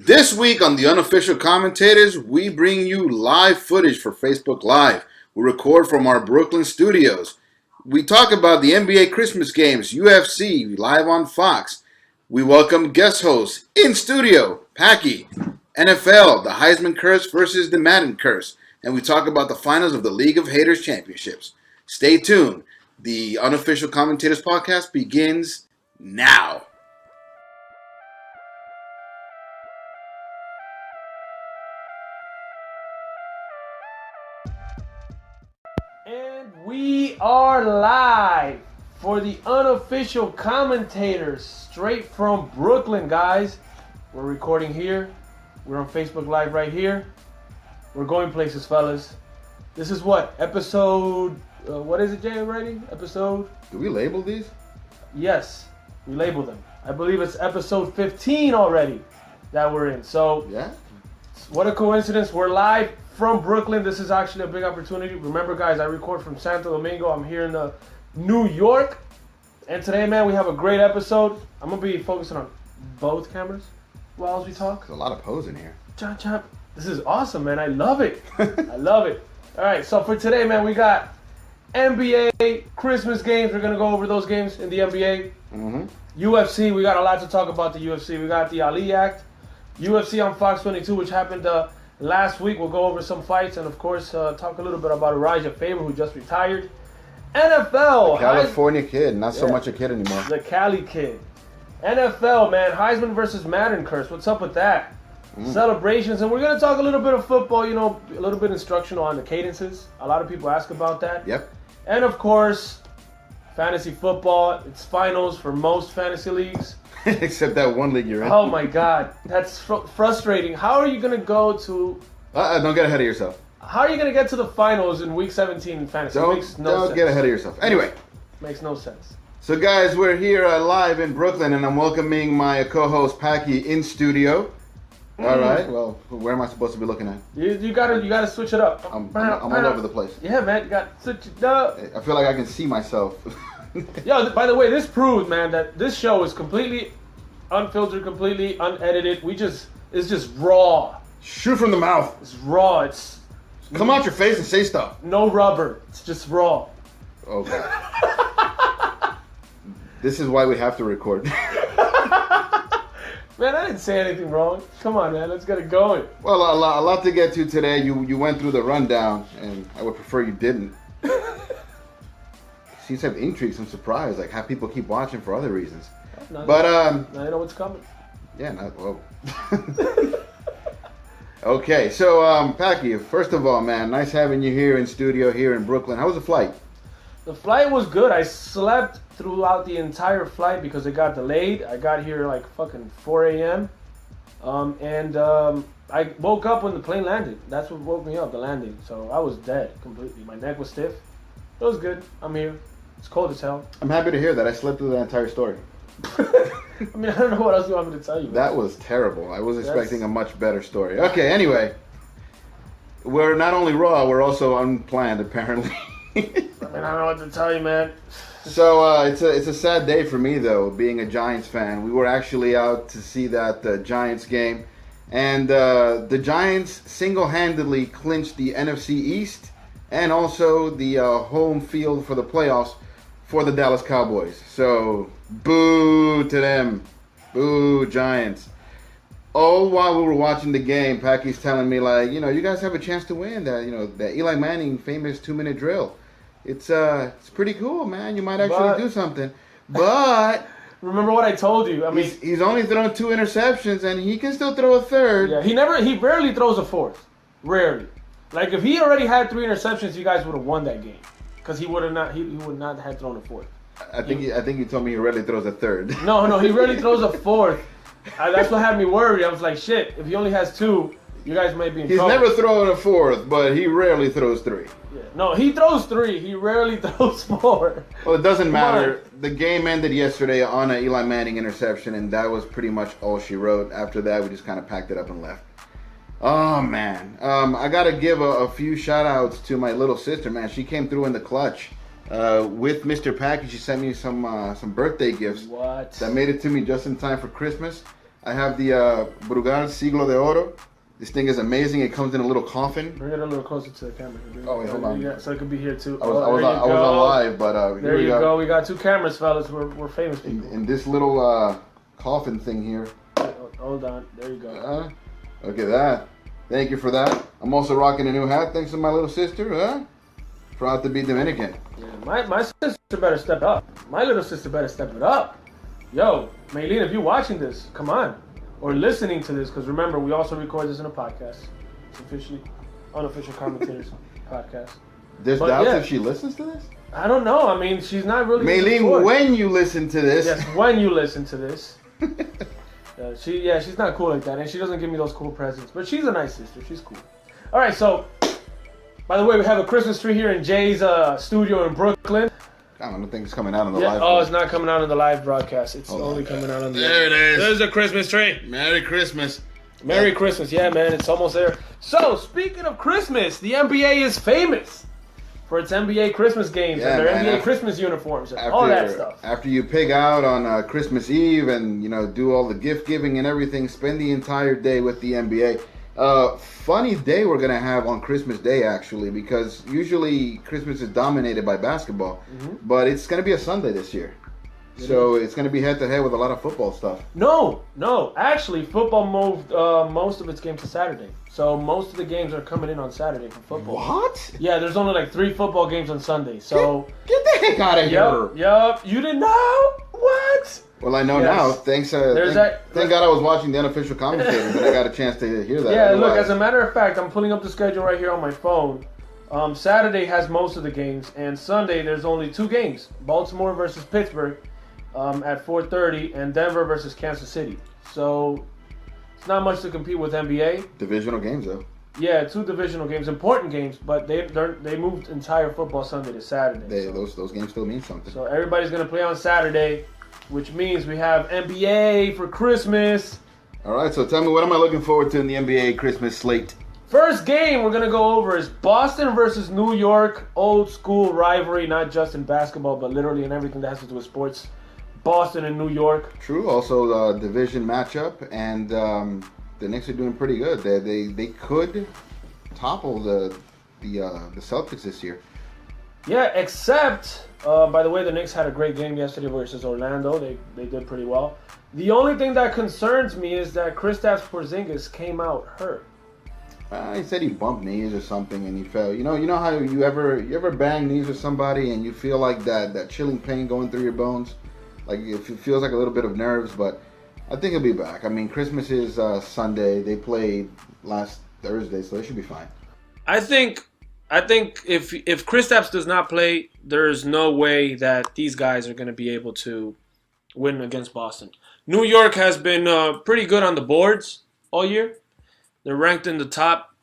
This week on the Unofficial Commentators, we bring you live footage for Facebook Live. We record from our Brooklyn studios. We talk about the NBA Christmas games, UFC, live on Fox. We welcome guest hosts in studio, Packy, NFL, the Heisman Curse versus the Madden Curse. And we talk about the finals of the League of Haters Championships. Stay tuned. The Unofficial Commentators podcast begins now. And we are live for the Unofficial Commentators, straight from Brooklyn, guys. We're recording here. We're on Facebook Live right here. We're going places, fellas. This is what? Episode, what is it, Jay, already? Episode? Do we label these? Yes, we labeled them. I believe it's episode 15 already that we're in. So, Yeah. what a coincidence. We're live from Brooklyn. This is actually a big opportunity. Remember, guys, I record from Santo Domingo. I'm here in New York. And today, man, we have a great episode. I'm going to be focusing on both cameras while we talk. There's a lot of posing here. Chop, chop. This is awesome, man. I love it. I love it. All right, so for today, man, we got NBA Christmas games. We're going to go over those games in the NBA. Mm-hmm. UFC, we got a lot to talk about the UFC. We got the Ali Act. UFC on Fox 22, which happened last week. We'll go over some fights and, of course, talk a little bit about Elijah Faber, who just retired. NFL. California kid, not so Yeah. much a kid anymore. The Cali kid. NFL, man. Heisman versus Madden Curse. What's up with that? Celebrations. And we're going to talk a little bit of football, you know, a little bit instructional on the cadences. A lot of people ask about that. Yep. And, of course, fantasy football. It's finals for most fantasy leagues. Except that one league you're in. Oh, my God. That's frustrating. How are you going to go to... Don't get ahead of yourself. How are you going to get to the finals in Week 17 in fantasy? Don't, Makes no don't sense. get ahead of yourself. Anyway, Makes no sense. so guys, we're here live in Brooklyn, and I'm welcoming my co-host Packy in studio. All right. Well, where am I supposed to be looking at? You gotta switch it up. I'm all over the place. Yeah, man, you got to switch it up. I feel like I can see myself. Yo, by the way, this proves, man, that this show is completely unfiltered, completely unedited. It's just raw. Shoot from the mouth. It's raw. It's Come out your face and say stuff. no rubber. It's just raw. Okay. This is why we have to record. Man, I didn't say anything wrong. Come on, man, let's get it going. Well, a lot to get to today. You went through the rundown, and I would prefer you didn't. Seems to have intrigue, some surprise, like have people keep watching for other reasons. But now you know what's coming. yeah, well. Okay, so Packy, first of all, man, nice having you here in studio here in Brooklyn. How was the flight? The flight was good. I slept throughout the entire flight because it got delayed. I got here like fucking 4 a.m. I woke up when the plane landed. That's what woke me up, the landing. So I was dead completely. My neck was stiff. It was good. I'm here. It's cold as hell. I'm happy to hear that. I slept through the entire story. I mean, I don't know what else you want me to tell you. That was terrible. I was expecting a much better story. Okay, anyway. We're not only raw, we're also unplanned, apparently. I mean, I don't know what to tell you, man. So it's a sad day for me, though, being a Giants fan. We were actually out to see that Giants game, and the Giants single-handedly clinched the NFC East and also the home field for the playoffs for the Dallas Cowboys. So, boo to them. Boo, Giants. All while we were watching the game, Packy's telling me, like, you know, you guys have a chance to win that Eli Manning famous 2-minute drill. It's pretty cool, man. You might actually do something. But remember what I told you. I mean, he's only thrown 2 interceptions, and he can still throw a third. yeah, he rarely throws a fourth. Rarely. Like if he already had 3 interceptions, you guys would have won that game. Because he would not have thrown a fourth. I think you told me he rarely throws a third. No, he rarely throws a fourth. That's what had me worried. I was like, shit, if he only has 2, you guys might be in trouble. He's never thrown a fourth, but he rarely throws 3. Yeah. No, he throws 3. He rarely throws 4. Well, it doesn't matter. The game ended yesterday on an Eli Manning interception, and that was pretty much all she wrote. After that, we just kind of packed it up and left. Oh, man. I got to give a few shout-outs to my little sister, man. She came through in the clutch. With Mr. Packy, she sent me some birthday gifts. What? That made it to me just in time for Christmas. I have the Brugal Siglo de Oro. This thing is amazing. It comes in a little coffin. Bring it a little closer to the camera. Oh, wait, hold on. So it could be here too. I was on live, but there you go. We got 2 cameras, fellas. We're famous people. In this little coffin thing here. Hold on. There you go. Look at that. Thank you for that. I'm also rocking a new hat thanks to my little sister. Proud to be Dominican. Yeah, my sister better step up. My little sister better step it up. Yo, Maylene, if you're watching this, come on. Or listening to this, because remember, we also record this in a podcast. It's officially Unofficial Commentators podcast. There's doubts if she listens to this? I don't know. I mean, she's not really... Maylene, when you listen to this... Yes, when you listen to this. She's not cool like that, and she doesn't give me those cool presents. But she's a nice sister. She's cool. All right, so... By the way, we have a Christmas tree here in Jay's studio in Brooklyn. I don't think it's coming out on the live. Oh, it's not coming out on the live broadcast. It's only coming out on the... There it is. There's a Christmas tree. Merry Christmas. Merry Christmas. Yeah, man. It's almost there. So, speaking of Christmas, the NBA is famous for its NBA Christmas games and their NBA Christmas uniforms and all that stuff. After you pig out on Christmas Eve and, do all the gift giving and everything, spend the entire day with the NBA. Funny day we're going to have on Christmas Day, actually, because usually Christmas is dominated by basketball, but it's going to be a Sunday this year. So it's going to be head-to-head with a lot of football stuff. No. Actually, football moved most of its games to Saturday. So most of the games are coming in on Saturday for football. What? Yeah, there's only like 3 football games on Sunday. So Get the heck out of here. Yup. You didn't know? What? Well, I know now. Thank God I was watching the Unofficial Commentators and I got a chance to hear that. Yeah, look, as a matter of fact, I'm pulling up the schedule right here on my phone. Saturday has most of the games, and Sunday there's only 2 games. Baltimore versus Pittsburgh at 4:30, and Denver versus Kansas City. So it's not much to compete with NBA. Divisional games, though. Yeah, 2 divisional games, important games, but they moved entire football Sunday to Saturday. Those games still mean something. So everybody's going to play on Saturday, which means we have NBA for Christmas. All right, so tell me, what am I looking forward to in the NBA Christmas slate? First game we're going to go over is Boston versus New York. Old school rivalry, not just in basketball, but literally in everything that has to do with sports. Boston and New York. True. Also, division matchup, and the Knicks are doing pretty good. They could topple the Celtics this year. Yeah, except by the way, the Knicks had a great game yesterday versus Orlando. They did pretty well. The only thing that concerns me is that Kristaps Porzingis came out hurt. He said he bumped knees or something and he fell. You know how you ever bang knees with somebody and you feel like that chilling pain going through your bones? Like it feels like a little bit of nerves, but I think he'll be back. I mean, Christmas is Sunday. They played last Thursday, so they should be fine. I think if Kristaps does not play, there's no way that these guys are going to be able to win against Boston. New York has been pretty good on the boards all year. They're ranked in the top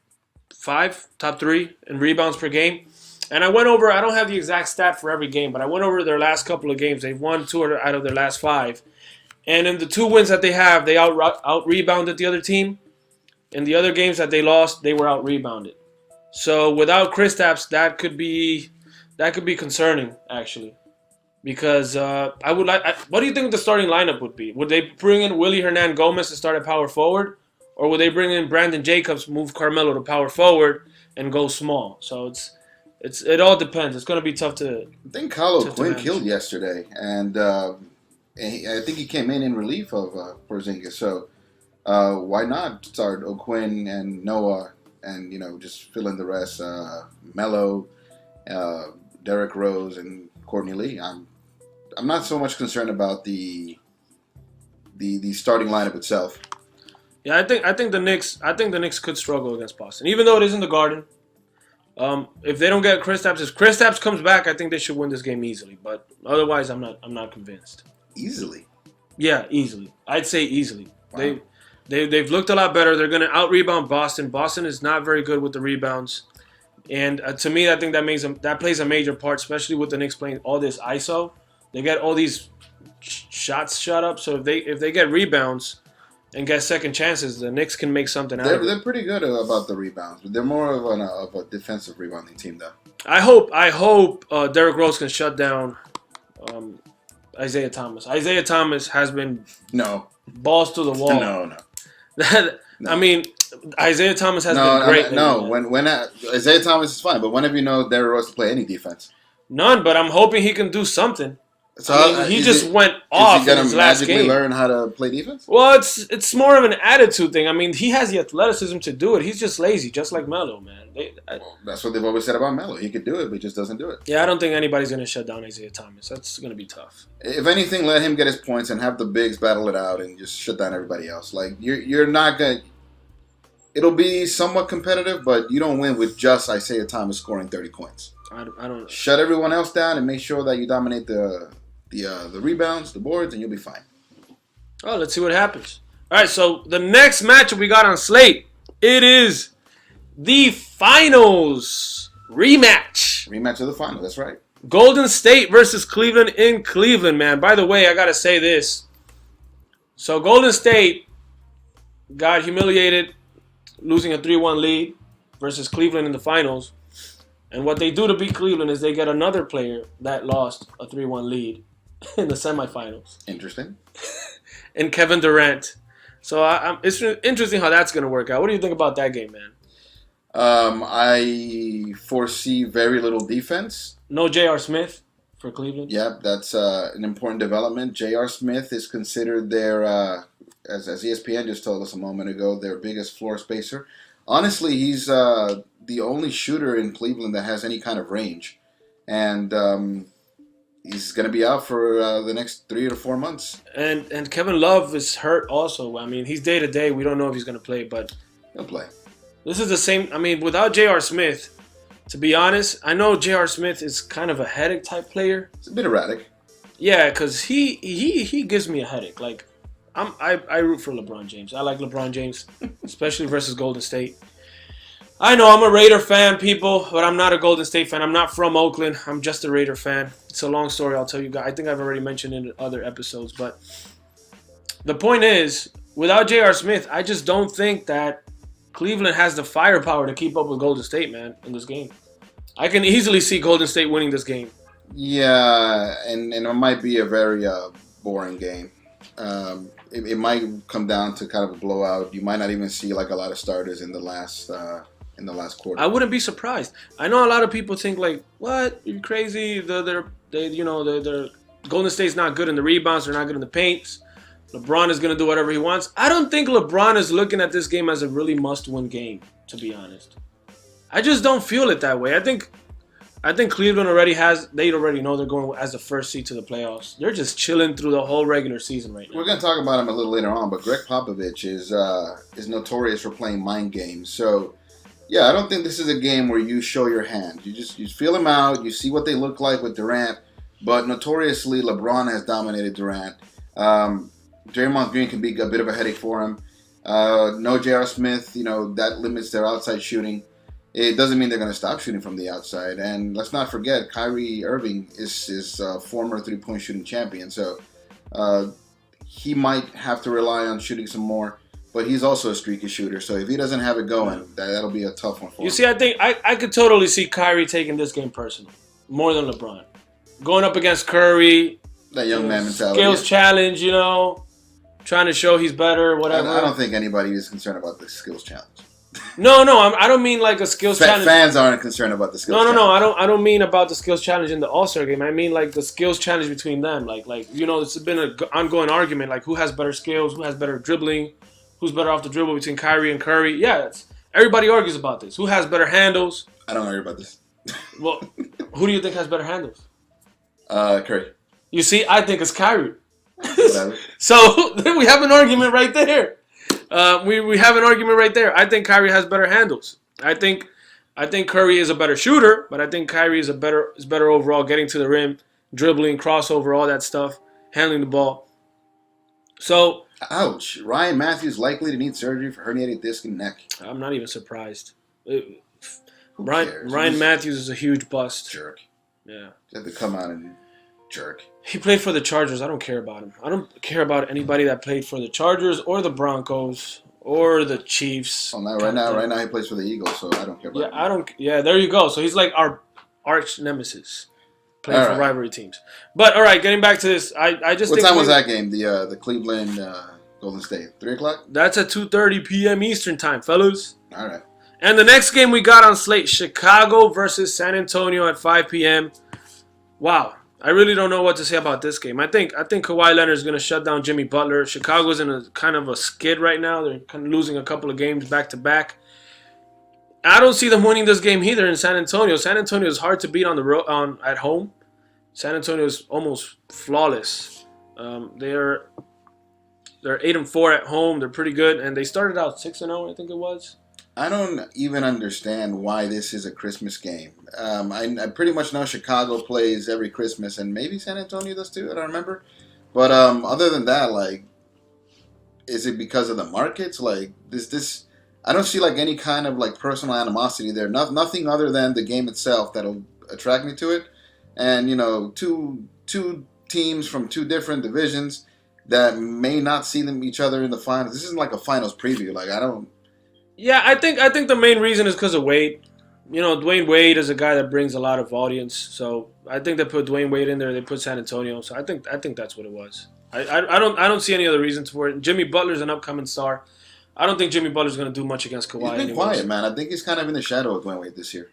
3 in rebounds per game. And I went over, I don't have the exact stat for every game, but I went over their last couple of games. They've won 2 out of their last 5. And in the 2 wins that they have, they out-rebounded the other team. In the other games that they lost, they were out-rebounded. So without Kristaps, that could be concerning, actually. Because what do you think the starting lineup would be? Would they bring in Willie Hernan Gomez to start at power forward? Or would they bring in Brandon Jacobs, move Carmelo to power forward, and go small? So it all depends. It's going to be tough to. I think Kyle Quinn killed yesterday, and I think he came in relief of Porzingis. So why not start O'Quinn and Noah, and just fill in the rest? Melo, Derrick Rose, and Courtney Lee. I'm not so much concerned about the starting lineup itself. Yeah, I think the Knicks could struggle against Boston, even though it is in the Garden. If they don't get Kristaps, if Kristaps comes back, I think they should win this game easily. But otherwise, I'm not convinced. Easily? Yeah, easily. I'd say easily. Wow. They've looked a lot better. They're going to out-rebound Boston. Boston is not very good with the rebounds, and to me, I think that plays a major part, especially with the Knicks playing all this ISO. They get all these shots shot up. So if they get rebounds and get second chances, the Knicks can make something out of it. They're pretty good about the rebounds, but they're more of a defensive rebounding team, though. I hope Derrick Rose can shut down Isaiah Thomas. Isaiah Thomas has been... No. balls to the wall. No. I mean, Isaiah Thomas has been great. When Isaiah Thomas is fine, but when have you known Derrick Rose to play any defense? None, but I'm hoping he can do something. So I mean, he just went off in his last game. Is he going to magically learn how to play defense? Well, it's more of an attitude thing. I mean, he has the athleticism to do it. He's just lazy, just like Melo, man. That's what they've always said about Melo. He could do it, but he just doesn't do it. Yeah, I don't think anybody's going to shut down Isaiah Thomas. That's going to be tough. If anything, let him get his points and have the bigs battle it out and just shut down everybody else. Like, you're not going to... It'll be somewhat competitive, but you don't win with just Isaiah Thomas scoring 30 points. I don't... Shut everyone else down and make sure that you dominate the rebounds, the boards, and you'll be fine. Oh, let's see what happens. All right, so the next matchup we got on slate, it is the finals rematch. Rematch of the finals, that's right. Golden State versus Cleveland in Cleveland, man. By the way, I got to say this. So Golden State got humiliated, losing a 3-1 lead versus Cleveland in the finals. And what they do to beat Cleveland is they get another player that lost a 3-1 lead in the semifinals. Interesting. And Kevin Durant. So it's interesting how that's going to work out. What do you think about that game, man? I foresee very little defense. No J.R. Smith for Cleveland. Yep, that's an important development. J.R. Smith is considered their, as ESPN just told us a moment ago, their biggest floor spacer. Honestly, he's the only shooter in Cleveland that has any kind of range. And he's going to be out for the next 3 to 4 months. And Kevin Love is hurt also. I mean, he's day-to-day. We don't know if he's going to play, but... He'll play. This is the same... I mean, without J.R. Smith, to be honest, I know J.R. Smith is kind of a headache-type player. It's a bit erratic. Yeah, because he gives me a headache. Like, I root for LeBron James. I like LeBron James, especially versus Golden State. I know I'm a Raider fan, people, but I'm not a Golden State fan. I'm not from Oakland. I'm just a Raider fan. It's a long story, I'll tell you guys. I think I've already mentioned it in other episodes. But the point is, without J.R. Smith, I just don't think that Cleveland has the firepower to keep up with Golden State, man, in this game. I can easily see Golden State winning this game. Yeah, and it might be a very boring game. It might come down to kind of a blowout. You might not even see like a lot of starters in the last quarter. I wouldn't be surprised. I know a lot of people think like, "What? You're crazy." They're Golden State's not good in the rebounds. They're not good in the paints. LeBron is gonna do whatever he wants. I don't think LeBron is looking at this game as a really must-win game. To be honest, I just don't feel it that way. I think Cleveland they already know they're going as the first seed to the playoffs. They're just chilling through the whole regular season right now. We're going to talk about him a little later on, but Greg Popovich is notorious for playing mind games. So, yeah, I don't think this is a game where you show your hand. You feel them out, you see what they look like with Durant, but notoriously LeBron has dominated Durant. Draymond Green can be a bit of a headache for him. No J.R. Smith, that limits their outside shooting. It doesn't mean they're going to stop shooting from the outside. And let's not forget, Kyrie Irving is a former three-point shooting champion. So he might have to rely on shooting some more. But he's also a streaky shooter. So if he doesn't have it going, that'll be a tough one for him. You see, I think I could totally see Kyrie taking this game personal. More than LeBron. Going up against Curry. That young man mentality. Skills challenge, trying to show he's better, whatever. I don't think anybody is concerned about the skills challenge. No, I don't mean like a skills challenge. Fans aren't concerned about the skills challenge. No, I don't mean about the skills challenge in the All-Star game. I mean like the skills challenge between them. Like it's been an ongoing argument, like who has better skills, who has better dribbling, who's better off the dribble between Kyrie and Curry. Yeah, everybody argues about this. Who has better handles? I don't argue about this. Well, who do you think has better handles? Curry. You see, I think it's Kyrie. So we have an argument right there. We have an argument right there. I think Kyrie has better handles. I think Curry is a better shooter, but I think Kyrie is better overall, getting to the rim, dribbling, crossover, all that stuff, handling the ball. So, ouch! Ryan Matthews likely to need surgery for herniated disc and neck. I'm not even surprised. Ryan Matthews is a huge bust. Jerk. Yeah. He had to come out and jerk. He played for the Chargers. I don't care about him. I don't care about anybody that played for the Chargers or the Broncos or the Chiefs. Oh, right now he plays for the Eagles, so I don't care about him. Yeah, there you go. So he's like our arch nemesis, playing for rivalry teams. But all right, getting back to this, I just. What time was that game? The Cleveland Golden State. 3 o'clock? That's at 2:30 p.m. Eastern time, fellas. All right. And the next game we got on slate, Chicago versus San Antonio at 5 p.m. Wow. I really don't know what to say about this game. I think Kawhi Leonard is going to shut down Jimmy Butler. Chicago's in a kind of a skid right now. They're kind of losing a couple of games back to back. I don't see them winning this game either in San Antonio. San Antonio is hard to beat on the road, at home. San Antonio is almost flawless. They're 8-4 at home. They're pretty good, and they started out 6-0. I think it was. I don't even understand why this is a Christmas game. I pretty much know Chicago plays every Christmas, and maybe San Antonio does too. I don't remember. But other than that, like, is it because of the markets? Like, this, I don't see like any kind of like personal animosity there. Nothing other than the game itself that'll attract me to it. And two teams from two different divisions that may not see each other in the finals. This isn't like a finals preview. Like, I don't. Yeah, I think the main reason is because of Wade. Dwayne Wade is a guy that brings a lot of audience. So I think they put Dwayne Wade in there. They put San Antonio. So I think that's what it was. I don't see any other reasons for it. Jimmy Butler's an upcoming star. I don't think Jimmy Butler's going to do much against Kawhi. He's been quiet, man. I think he's kind of in the shadow of Dwayne Wade this year.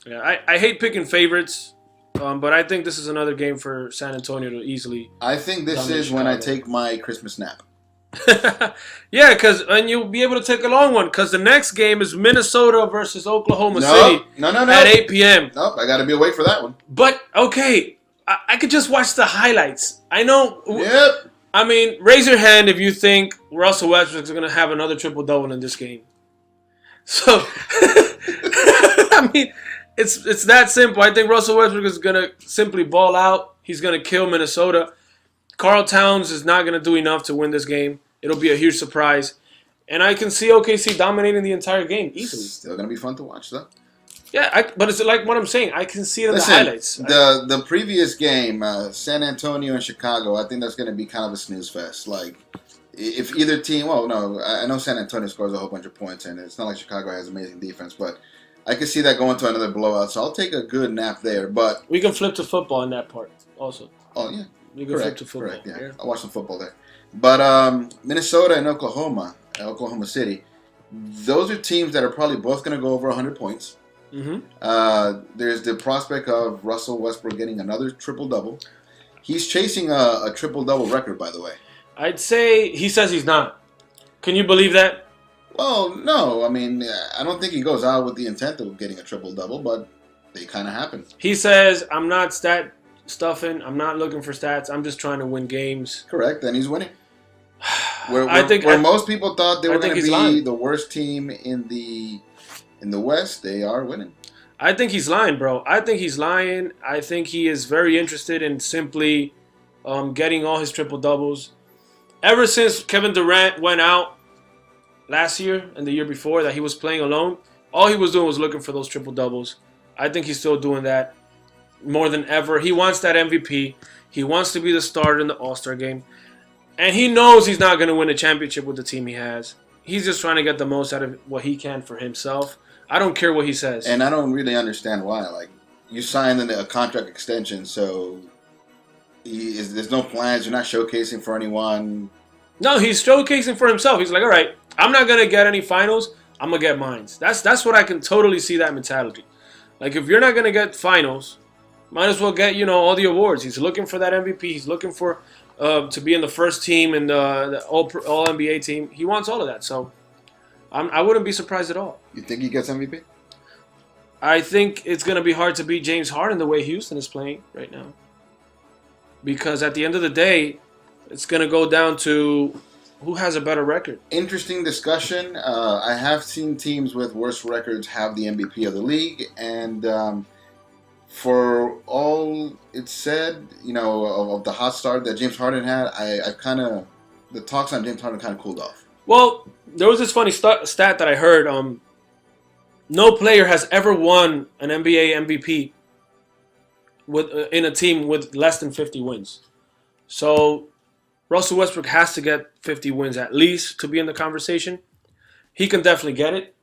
Yeah, I hate picking favorites, but I think this is another game for San Antonio to easily. I think this is when I take my Christmas nap. Yeah, and you'll be able to take a long one because the next game is Minnesota versus Oklahoma City. No. At 8 p.m. Nope, I got to be awake for that one. But, okay, I could just watch the highlights. I know. Yep. I mean, raise your hand if you think Russell Westbrook is going to have another triple-double in this game. So, I mean, it's that simple. I think Russell Westbrook is going to simply ball out. He's going to kill Minnesota. Karl Towns is not going to do enough to win this game. It'll be a huge surprise. And I can see OKC dominating the entire game easily. Still going to be fun to watch, though. Yeah, but it's like what I'm saying. I can see it in the highlights. The previous game, San Antonio and Chicago, I think that's going to be kind of a snooze fest. Like, if either team, well, no, I know San Antonio scores a whole bunch of points, and it's not like Chicago has amazing defense, but I can see that going to another blowout. So I'll take a good nap there. But we can flip to football in that part also. Oh, yeah. You can flip to football. Correct, yeah. I'll watch some football there. But Minnesota and Oklahoma City, those are teams that are probably both going to go over 100 points. Mm-hmm. There's the prospect of Russell Westbrook getting another triple-double. He's chasing a triple-double record, by the way. I'd say he says he's not. Can you believe that? Well, no. I mean, I don't think he goes out with the intent of getting a triple-double, but they kind of happen. He says, I'm not stat stuffing. I'm not looking for stats. I'm just trying to win games. Correct, and he's winning. Where most people thought they were going to be lying. The worst team in the West, they are winning. I think he's lying, bro. I think he's lying. I think he is very interested in simply getting all his triple-doubles. Ever since Kevin Durant went out last year and the year before that he was playing alone, all he was doing was looking for those triple-doubles. I think he's still doing that more than ever. He wants that MVP. He wants to be the starter in the All-Star game. And he knows he's not going to win a championship with the team he has. He's just trying to get the most out of what he can for himself. I don't care what he says. And I don't really understand why. Like, you signed a contract extension, so there's no plans. You're not showcasing for anyone. No, he's showcasing for himself. He's like, all right, I'm not going to get any finals. I'm going to get mines. That's what I can totally see that mentality. Like, if you're not going to get finals, might as well get, all the awards. He's looking for that MVP. He's looking for to be in the first team and the All-NBA team. He wants all of that. So I wouldn't be surprised at all. You think he gets MVP? I think it's going to be hard to beat James Harden the way Houston is playing right now. Because at the end of the day, it's going to go down to who has a better record. Interesting discussion. I have seen teams with worse records have the MVP of the league. And for all it's said, of the hot start that James Harden had, the talks on James Harden kind of cooled off. Well, there was this funny stat that I heard. No player has ever won an NBA MVP in a team with less than 50 wins. So Russell Westbrook has to get 50 wins at least to be in the conversation. He can definitely get it,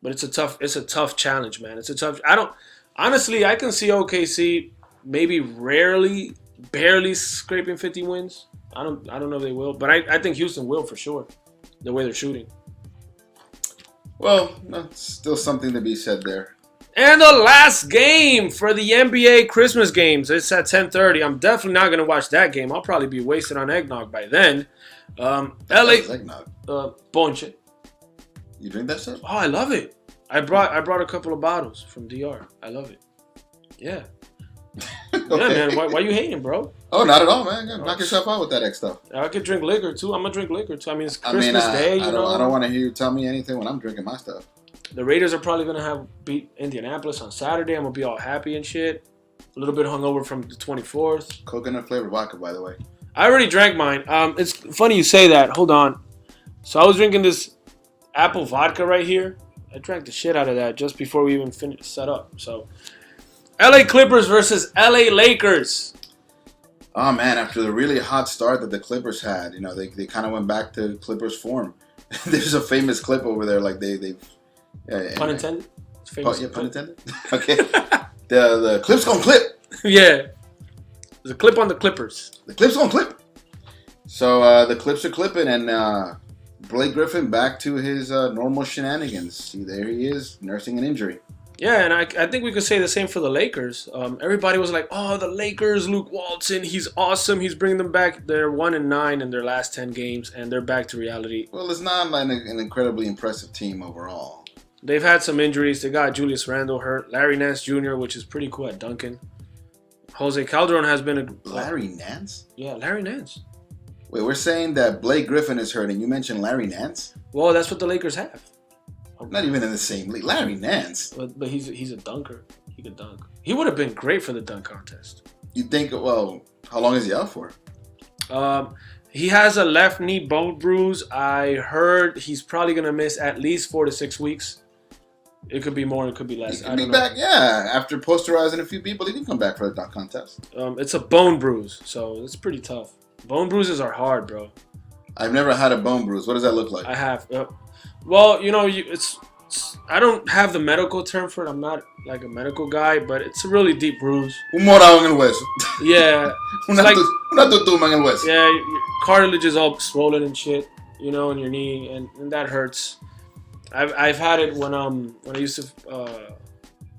but it's a tough challenge, man. I can see OKC maybe rarely barely scraping 50 wins. I don't know if they will, but I think Houston will for sure. The way they're shooting. Well, that's still something to be said there. And the last game for the NBA Christmas games. It's at 10:30. I'm definitely not gonna watch that game. I'll probably be wasted on eggnog by then. LA eggnog. Ponche. You drink that shit? Oh, I love it. I brought a couple of bottles from DR. I love it. Yeah. Okay. Yeah, man. Why you hating, bro? Oh, not at all, man. Knock yourself out with that X stuff. I could drink liquor too. I'm gonna drink liquor too. I mean, it's Christmas Day. I don't want to hear you tell me anything when I'm drinking my stuff. The Raiders are probably gonna beat Indianapolis on Saturday. I'm gonna be all happy and shit. A little bit hungover from the 24th. Coconut flavored vodka, by the way. I already drank mine. It's funny you say that. Hold on. So I was drinking this apple vodka right here. I drank the shit out of that just before we even set up. So, LA Clippers versus LA Lakers. Oh man, after the really hot start that the Clippers had, they kind of went back to Clippers form. There's a famous clip over there, like they've pun intended. Pun intended. Okay. the clip's gonna clip. Yeah. There's a clip on the Clippers. The clip's gonna clip. So the clips are clipping, and Blake Griffin back to his normal shenanigans. See, there he is, nursing an injury. Yeah, and I think we could say the same for the Lakers. Everybody was like, "Oh, the Lakers, Luke Walton, he's awesome. He's bringing them back. They're 1-9 in their last 10 games, and they're back to reality." Well, it's not like an incredibly impressive team overall. They've had some injuries. They got Julius Randle hurt, Larry Nance Jr., which is pretty cool at Duncan. Jose Calderon has been a Larry Nance. Yeah, Larry Nance. Wait, we're saying that Blake Griffin is hurt, and you mentioned Larry Nance? Well, that's what the Lakers have. Not even in the same league. Larry Nance. But he's a dunker. He could dunk. He would have been great for the dunk contest. You think? Well, how long is he out for? He has a left knee bone bruise. I heard he's probably gonna miss at least 4 to 6 weeks. It could be more. It could be less. He could be back. Yeah, after posterizing a few people, he can come back for the dunk contest. It's a bone bruise, so it's pretty tough. Bone bruises are hard, bro. I've never had a bone bruise. What does that look like? I have. Well, it's I don't have the medical term for it. I'm not like a medical guy, but it's a really deep bruise. Morado en el hueso. Yeah. Una tutuma en el hueso. Yeah, your cartilage is all swollen and shit, in your knee, and that hurts. I've had it when I used to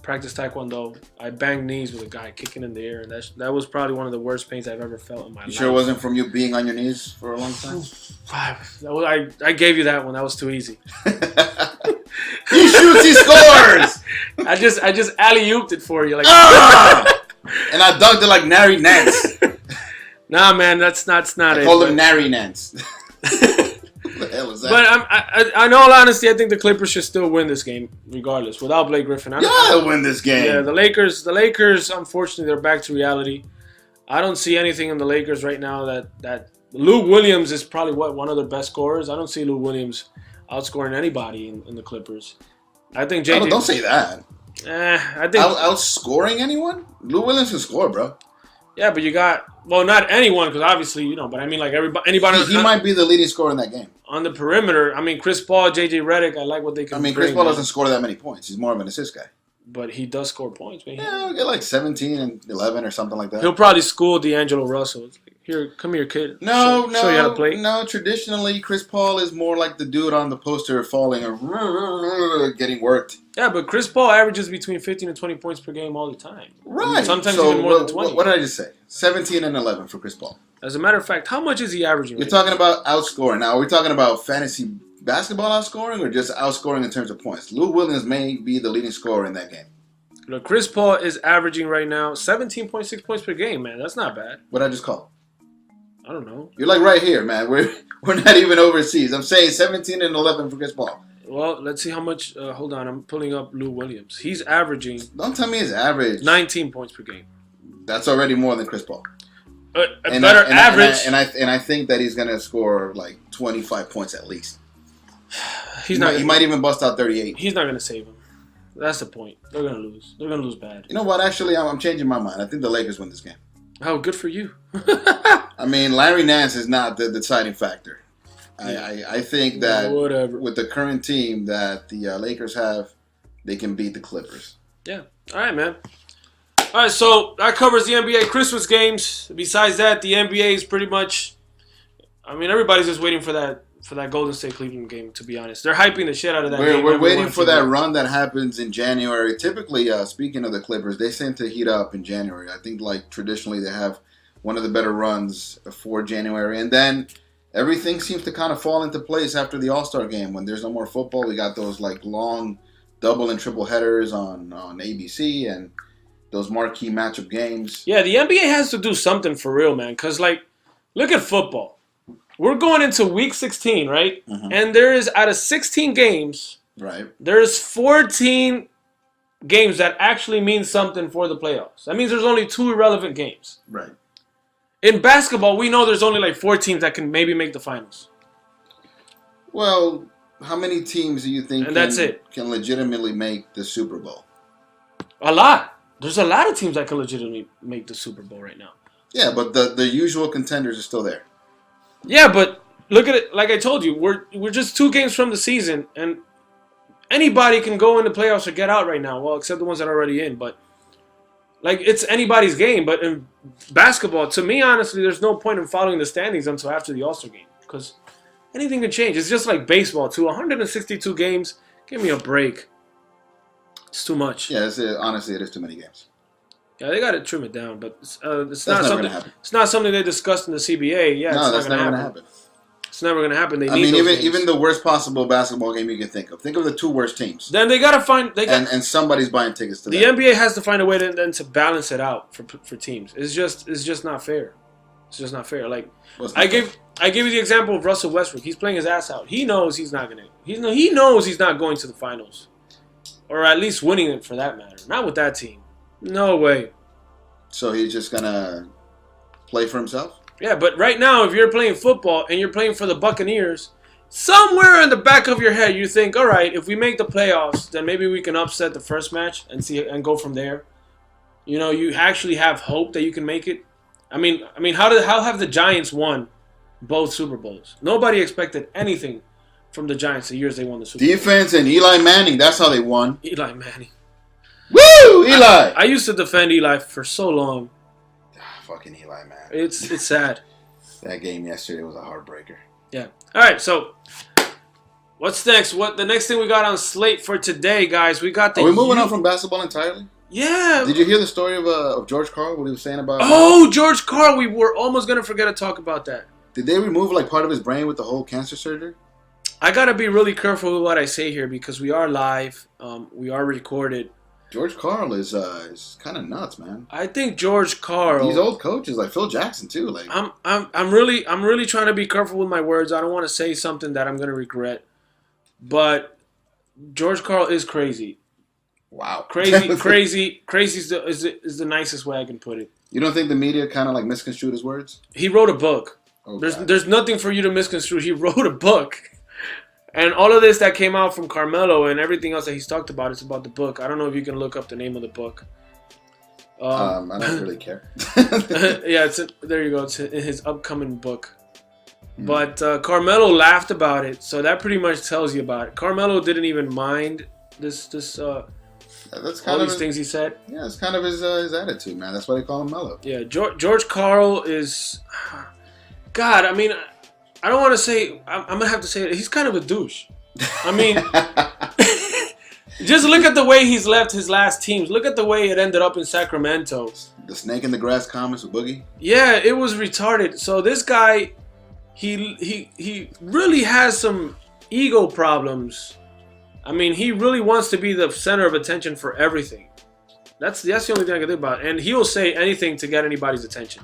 practice Taekwondo. I banged knees with a guy kicking in the air, and that was probably one of the worst pains I've ever felt in my life. You sure it wasn't from you being on your knees for a long time? I gave you that one. That was too easy. He shoots, he scores. I just alley-ooped it for you, like. And I dunked it like Larry Nance. Nah, man, that's not it. I call him Larry Nance. What the hell is that? But in all honesty, I think the Clippers should still win this game, regardless, without Blake Griffin. They'll win this game. Yeah, the Lakers, unfortunately, they're back to reality. I don't see anything in the Lakers right now that Lou Williams is probably one of their best scorers. I don't see Lou Williams outscoring anybody in the Clippers. I think JJ. Don't say that. I think outscoring anyone? Lou Williams can score, bro. Yeah, but you got not anyone, because obviously but I mean like anybody. He might be the leading scorer in that game. On the perimeter, I mean Chris Paul, JJ Redick. I like what they can. I mean Chris Paul doesn't score that many points. He's more of an assist guy. But he does score points, man. Yeah, he'll get like 17 and 11 or something like that. He'll probably school D'Angelo Russell. Here, come here, kid. Show you how to play. No, traditionally, Chris Paul is more like the dude on the poster falling or getting worked. Yeah, but Chris Paul averages between 15 and 20 points per game all the time. Right. Sometimes even more than 20. What did I just say? 17 and 11 for Chris Paul. As a matter of fact, how much is he averaging? You're talking about outscoring. Now, are we talking about fantasy basketball outscoring or just outscoring in terms of points? Lou Williams may be the leading scorer in that game. Look, Chris Paul is averaging right now 17.6 points per game, man. That's not bad. What did I just call? I don't know. You're like right here, man. We're not even overseas. I'm saying 17 and 11 for Chris Paul. Well, let's see how much. Hold on, I'm pulling up Lou Williams. He's averaging. Don't tell me his average. 19 points per game. That's already more than Chris Paul. Average. I think that he's gonna score like 25 points at least. He might even bust out 38. He's not gonna save him. That's the point. They're gonna lose. They're gonna lose bad. You know what? Actually, I'm changing my mind. I think the Lakers win this game. Oh, good for you. I mean, Larry Nance is not the deciding factor. I think that with the current team that the Lakers have, they can beat the Clippers. Yeah. All right, man. All right, so that covers the NBA Christmas games. Besides that, the NBA is pretty much. I mean, everybody's just waiting for that Golden State Cleveland game. To be honest, they're hyping the shit out of that game. We're waiting for that run that happens in January. Typically, speaking of the Clippers, they tend to heat up in January. I think like traditionally they have one of the better runs for January, and then everything seems to kind of fall into place after the All-Star game when there's no more football. We got those like long double and triple headers on ABC and those marquee matchup games. Yeah, the NBA has to do something for real, man. Because like, look at football. We're going into week 16, right? Mm-hmm. And there is, out of 16 games, right, there's 14 games that actually mean something for the playoffs. That means there's only 2 irrelevant games. Right. In basketball, we know there's only like 4 teams that can maybe make the finals. Well, how many teams do you think can legitimately make the Super Bowl? A lot. There's a lot of teams that can legitimately make the Super Bowl right now. Yeah, but the usual contenders are still there. Yeah, but look at it. Like I told you, we're just 2 games from the season, and anybody can go in the playoffs or get out right now. Well, except the ones that are already in. But like, it's anybody's game. But in basketball, to me, honestly, there's no point in following the standings until after the All-Star game because anything can change. It's just like baseball, too. 162 games. Give me a break. It's too much. Yeah, honestly, it is too many games. Yeah, they got to trim it down, but it's not something. It's not something they discussed in the CBA. Yeah, no, it's not going to happen. It's never going to happen. Even the worst possible basketball game you can think of. Think of the 2 worst teams. Then they got to find and somebody's buying tickets to the that. NBA has to find a way to be it out for teams. It's just not fair. It's just not fair. Like I gave you the example of Russell Westbrook. He's playing his ass out. He knows he's not going to. He knows he's not going to the finals, or at least winning it for that matter. Not with that team. No way. So he's just gonna play for himself? Yeah, but right now, if you're playing football and you're playing for the Buccaneers, somewhere in the back of your head you think, all right, if we make the playoffs, then maybe we can upset the first match and go from there. You know, you actually have hope that you can make it. I mean, how have the Giants won both Super Bowls? Nobody expected anything from the Giants the years they won the Super Bowl. Defense and Eli Manning, that's how they won. Eli Manning. Woo! Eli! I used to defend Eli for so long. Fucking Eli, man. It's sad. That game yesterday was a heartbreaker. Yeah. All right, so what's next? The next thing we got on slate for today, guys? We got the. Are we moving on from basketball entirely? Yeah. Did you hear the story of George Karl? What he was saying about? Oh, George Karl! We were almost gonna forget to talk about that. Did they remove like part of his brain with the whole cancer surgery? I gotta be really careful with what I say here because we are live. We are recorded. George Karl is kind of nuts, man. I think George Karl. These old coaches like Phil Jackson too. Like I'm really trying to be careful with my words. I don't want to say something that I'm gonna regret. But George Karl is crazy. Wow. Crazy is the nicest way I can put it. You don't think the media kind of like misconstrued his words? He wrote a book. Oh, there's nothing for you to misconstrue. He wrote a book. And all of this that came out from Carmelo and everything else that he's talked about, it's about the book. I don't know if you can look up the name of the book. I don't really care. Yeah, there you go. It's in his upcoming book. But Carmelo laughed about it, so that pretty much tells you about it. Carmelo didn't even mind this that's all these things he said. Yeah, it's kind of his attitude, man. That's why they call him Melo. Yeah, George Karl is... God, I mean... I don't want to say... I'm going to have to say it. He's kind of a douche. I mean... just look at the way he's left his last teams. Look at the way it ended up in Sacramento. The snake in the grass comments with Boogie? Yeah, it was retarded. So this guy, he really has some ego problems. I mean, he really wants to be the center of attention for everything. That's the only thing I can think about. And he'll say anything to get anybody's attention.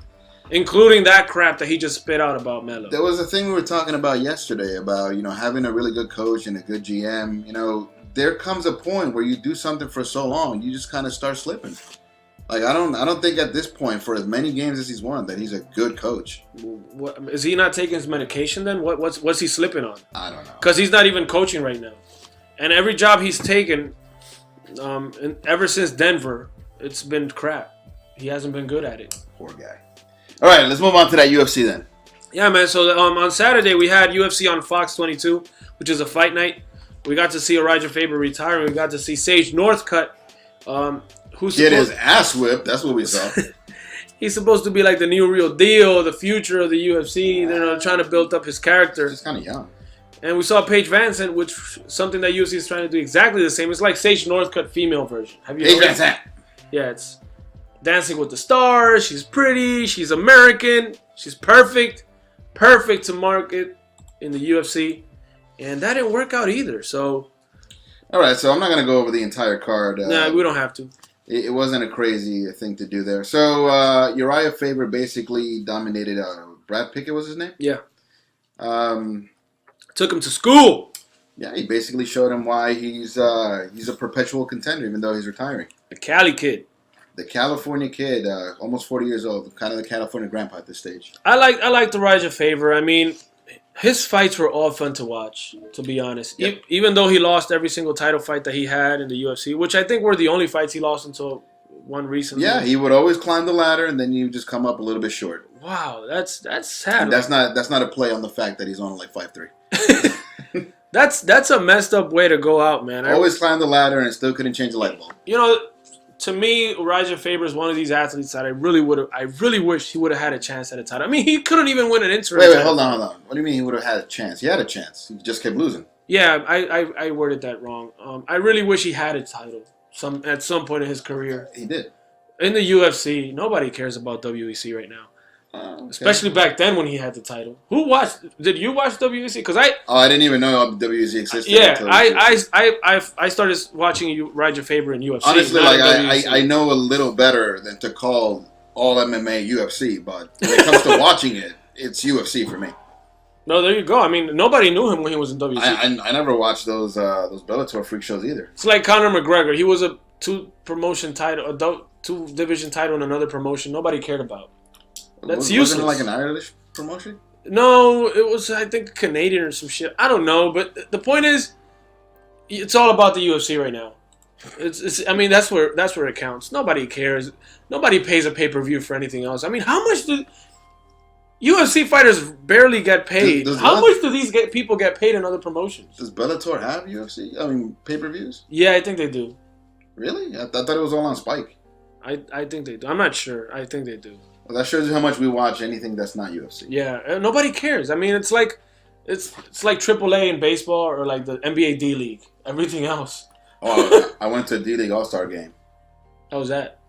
Including that crap that he just spit out about Melo. There was a thing we were talking about yesterday about, having a really good coach and a good GM. There comes a point where you do something for so long, you just kind of start slipping. Like, I don't think at this point, for as many games as he's won, that he's a good coach. What, is he not taking his medication then? What's he slipping on? I don't know. Because he's not even coaching right now. And every job he's taken, and ever since Denver, it's been crap. He hasn't been good at it. Poor guy. All right, let's move on to that UFC then. Yeah, man. So on Saturday, we had UFC on Fox 22, which is a fight night. We got to see Elijah Faber retire. We got to see Sage Northcutt, Get his ass whipped. That's what we saw. He's supposed to be like the new real deal, the future of the UFC. They're trying to build up his character. He's kind of young. And we saw Paige VanZant, which something that UFC is trying to do exactly the same. It's like Sage Northcutt female version. Have you Paige VanZant. Yeah, it's Dancing with the Stars. She's pretty. She's American. She's perfect. Perfect to market in the UFC. And that didn't work out either. So, all right. So I'm not gonna go over the entire card. Nah, we don't have to. It wasn't a crazy thing to do there. So Uriah Faber basically dominated. Brad Pickett was his name. Yeah. Took him to school. Yeah, he basically showed him why he's a perpetual contender, even though he's retiring. The Cali kid. The California kid, almost 40 years old, kind of the California grandpa at this stage. I like the Uriah Faber. I mean, his fights were all fun to watch, to be honest. Yep. Even though he lost every single title fight that he had in the UFC, which I think were the only fights he lost until one recently. Yeah, he would always climb the ladder, and then you just come up a little bit short. Wow, that's sad. And that's not a play on the fact that he's only like 5'3". That's a messed up way to go out, man. Always climbed the ladder and still couldn't change the light bulb. You know, to me, Uriah Faber is one of these athletes that I really wish he would have had a chance at a title. I mean, he couldn't even win an interim. Wait, hold on. What do you mean he would have had a chance? He had a chance. He just kept losing. Yeah, I worded that wrong. I really wish he had a title at some point in his career. He did. In the UFC, nobody cares about WEC right now. Okay. Especially back then when he had the title. Did you watch WEC? Because I didn't even know WEC existed. Yeah, I started watching Uriah Faber in UFC. Honestly, like I know a little better than to call all MMA UFC, but when it comes to watching it, it's UFC for me. No, there you go. I mean, nobody knew him when he was in WEC. I never watched those Bellator freak shows either. It's like Conor McGregor. He was a two division title in another promotion. Nobody cared about. That's useless. Wasn't it like an Irish promotion? No, it was, I think, Canadian or some shit. I don't know, but the point is, it's all about the UFC right now. I mean, that's where it counts. Nobody cares. Nobody pays a pay-per-view for anything else. I mean, how much do UFC fighters barely get paid? How much do these people get paid in other promotions? Does Bellator have UFC? I mean, pay-per-views? Yeah, I think they do. Really? I thought it was all on Spike. I think they do. I'm not sure. I think they do. Well, that shows you how much we watch anything that's not UFC. Yeah, nobody cares. I mean, it's like AAA in baseball or like the NBA D League. Everything else. Oh, I went to a D League All-Star game. How was that?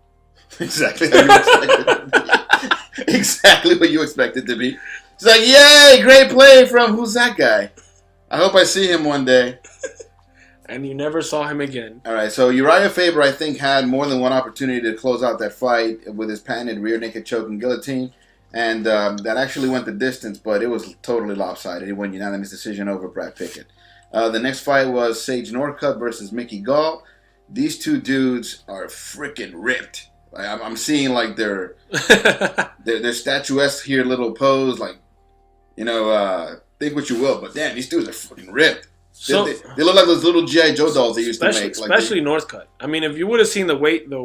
Exactly how you expected it to be. Exactly what you expected to be. It's like, yay, great play from who's that guy? I hope I see him one day. And you never saw him again. All right, so Uriah Faber, I think, had more than one opportunity to close out that fight with his patented rear naked choke and guillotine. And that actually went the distance, but it was totally lopsided. He won unanimous decision over Brad Pickett. The next fight was Sage Northcutt versus Mickey Gall. These two dudes are freaking ripped. Like, I'm seeing like their statuesque here, little pose. Like, think what you will, but damn, these dudes are freaking ripped. So, they look like those little G.I. Joe dolls they used to make. Especially Northcutt. I mean, if you would have seen the weigh-ins,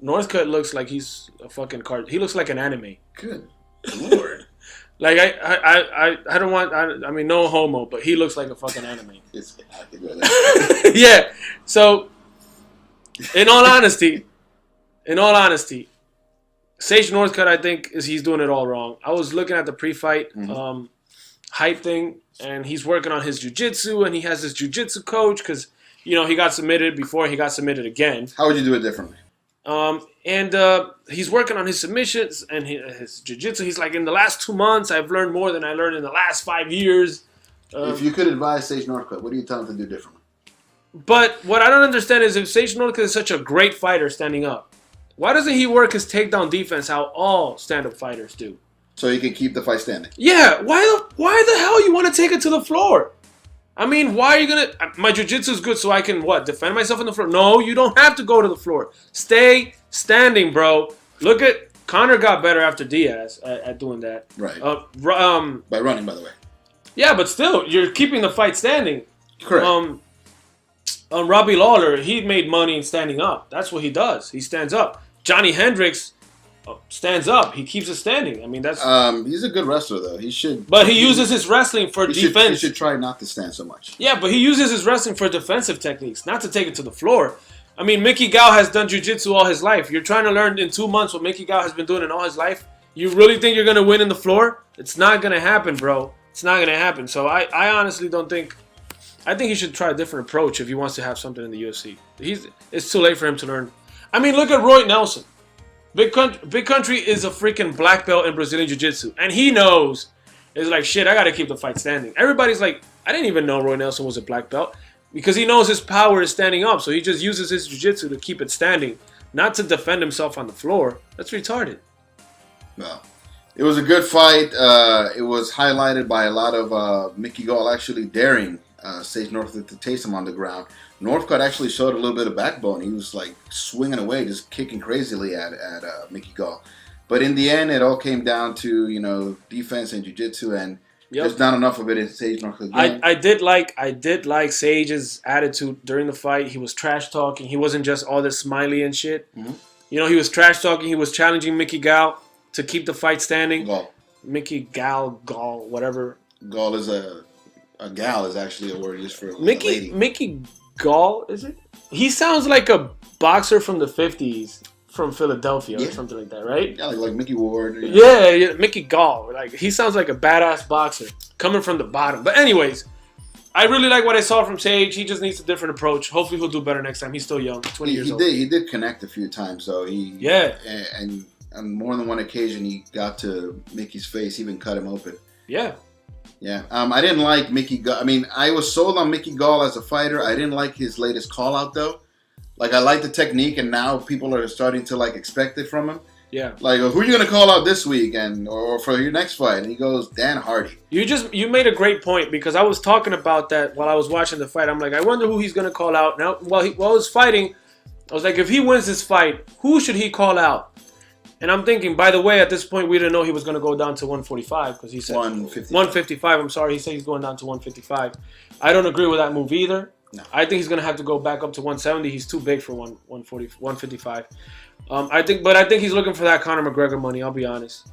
Northcutt looks like he's a fucking card. He looks like an anime. Good Lord. Like I don't want. I mean, no homo, but he looks like a fucking anime. Yeah. So, in all honesty, Sage Northcutt, I think, he's doing it all wrong. I was looking at the pre-fight hype thing, and he's working on his jiu-jitsu, and he has his jiu-jitsu coach because, he got submitted before he got submitted again. How would you do it differently? And he's working on his submissions and his jiu-jitsu. He's like, in the last 2 months, I've learned more than I learned in the last 5 years. If you could advise Sage Northcutt, what do you tell him to do differently? But what I don't understand is if Sage Northcutt is such a great fighter standing up, why doesn't he work his takedown defense how all stand-up fighters do? So he can keep the fight standing. Yeah, why the hell you want to take it to the floor? I mean, why are you going to... My jiu-jitsu is good so I can, defend myself on the floor? No, you don't have to go to the floor. Stay standing, bro. Look at... Conor got better after Diaz at doing that. Right. By running, by the way. Yeah, but still, you're keeping the fight standing. Correct. Robbie Lawler, he made money standing up. That's what he does. He stands up. Johnny Hendricks stands up. He keeps it standing. I mean, that's... he's a good wrestler, though. He should... But he uses his wrestling for defense. He should try not to stand so much. Yeah, but he uses his wrestling for defensive techniques, not to take it to the floor. I mean, Mickey Gall has done jiu-jitsu all his life. You're trying to learn in 2 months what Mickey Gall has been doing in all his life. You really think you're going to win in the floor? It's not going to happen, bro. It's not going to happen. So I honestly don't think... I think he should try a different approach if he wants to have something in the UFC. It's too late for him to learn. I mean, look at Roy Nelson. Big Country is a freaking black belt in Brazilian Jiu-Jitsu. And he knows, it's like, shit, I got to keep the fight standing. Everybody's like, I didn't even know Roy Nelson was a black belt. Because he knows his power is standing up. So he just uses his jiu-jitsu to keep it standing. Not to defend himself on the floor. That's retarded. Well, it was a good fight. It was highlighted by a lot of Mickey Gall actually daring Sage Northcutt to taste him on the ground. Northcutt actually showed a little bit of backbone. He was like swinging away, just kicking crazily at Mickey Gall. But in the end, it all came down to defense and jiu-jitsu, and there's not enough of it in Sage Northcutt. I did like Sage's attitude during the fight. He was trash talking. He wasn't just all this smiley and shit. Mm-hmm. He was trash talking. He was challenging Mickey Gall to keep the fight standing. Gall. Mickey Gall, whatever. Gall is a gal is actually a word used for a Mickey. lady. Mickey Gall, is it? He sounds like a boxer from the 50s from Philadelphia or something like that, right? Yeah, like Mickey Ward. Yeah, Mickey Gall. Like, he sounds like a badass boxer coming from the bottom. But anyways, I really like what I saw from Sage. He just needs a different approach. Hopefully he'll do better next time. He's still young, 20 years old. He did connect a few times, so and on more than one occasion he got to Mickey's face, even cut him open. Yeah. Yeah, I didn't like Mickey Gall. I mean, I was sold on Mickey Gall as a fighter. I didn't like his latest call out though. Like, I like the technique, and now people are starting to expect it from him. Yeah. Like, who are you gonna call out this week, or for your next fight? And he goes, Dan Hardy. You made a great point, because I was talking about that while I was watching the fight. I'm like, I wonder who he's gonna call out now. While he was fighting, I was like, if he wins this fight, who should he call out? And I'm thinking, by the way, at this point, we didn't know he was going to go down to 145, because he said 155. I'm sorry, he said he's going down to 155. I don't agree with that move either. No. I think he's going to have to go back up to 170. He's too big for 155. I think he's looking for that Conor McGregor money. I'll be honest.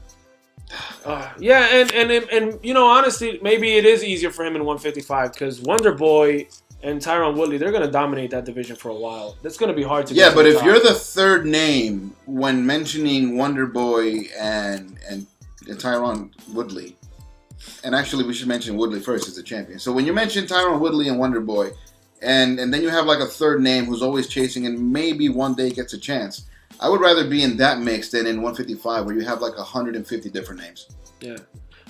And honestly, maybe it is easier for him in 155, because Wonder Boy and Tyron Woodley, they're going to dominate that division for a while. That's going to be hard to get. Yeah, but if you're the third name when mentioning Wonder Boy and Tyron Woodley, and actually we should mention Woodley first as a champion. So when you mention Tyron Woodley and Wonder Boy, and then you have a third name who's always chasing and maybe one day gets a chance, I would rather be in that mix than in 155 where you have 150 different names. Yeah.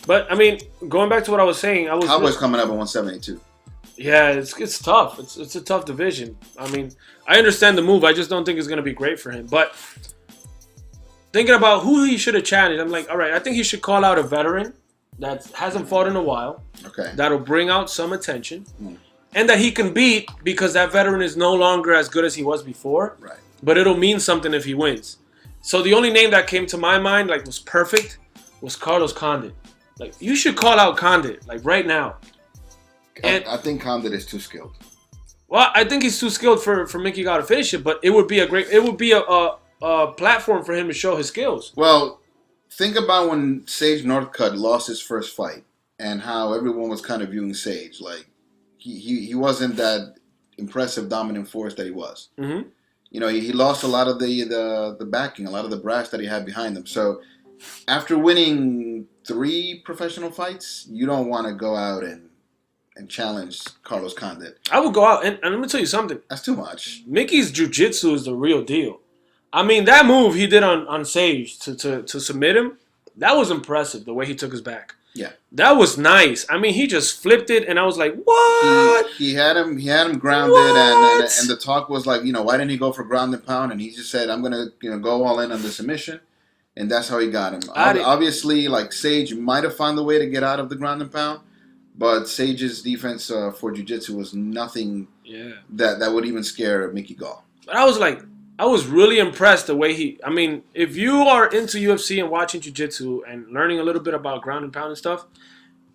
But, I mean, going back to what I was saying, Cowboys coming up at 172. Yeah, it's tough. It's a tough division. I mean, I understand the move. I just don't think it's going to be great for him. But thinking about who he should have challenged, I'm like, all right, I think he should call out a veteran that hasn't fought in a while. Okay. That'll bring out some attention. And that he can beat, because that veteran is no longer as good as he was before. Right. But it'll mean something if he wins. So the only name that came to my mind, was perfect, was Carlos Condit. You should call out Condit, right now. And I think Condit is too skilled. Well, I think he's too skilled for Mickey Gall to finish it, but it would be a platform for him to show his skills. Well, think about when Sage Northcutt lost his first fight and how everyone was kind of viewing Sage. He wasn't that impressive dominant force that he was. Mm-hmm. He lost a lot of the backing, a lot of the brass that he had behind him. So after winning 3 professional fights, you don't want to go out and challenge Carlos Condit. I would go out, and let me tell you something. That's too much. Mickey's jiu-jitsu is the real deal. I mean, that move he did on Sage to submit him, that was impressive, the way he took his back. Yeah. That was nice. I mean, he just flipped it, and I was like, what? He had him grounded, and the talk was why didn't he go for ground and pound? And he just said, I'm going to go all in on the submission. And that's how he got him. Obviously, Sage might have found a way to get out of the ground and pound. But Sage's defense for jiu-jitsu was nothing that would even scare Mickey Gall. But I was really impressed the way I mean, if you are into UFC and watching jiu-jitsu and learning a little bit about ground and pound and stuff,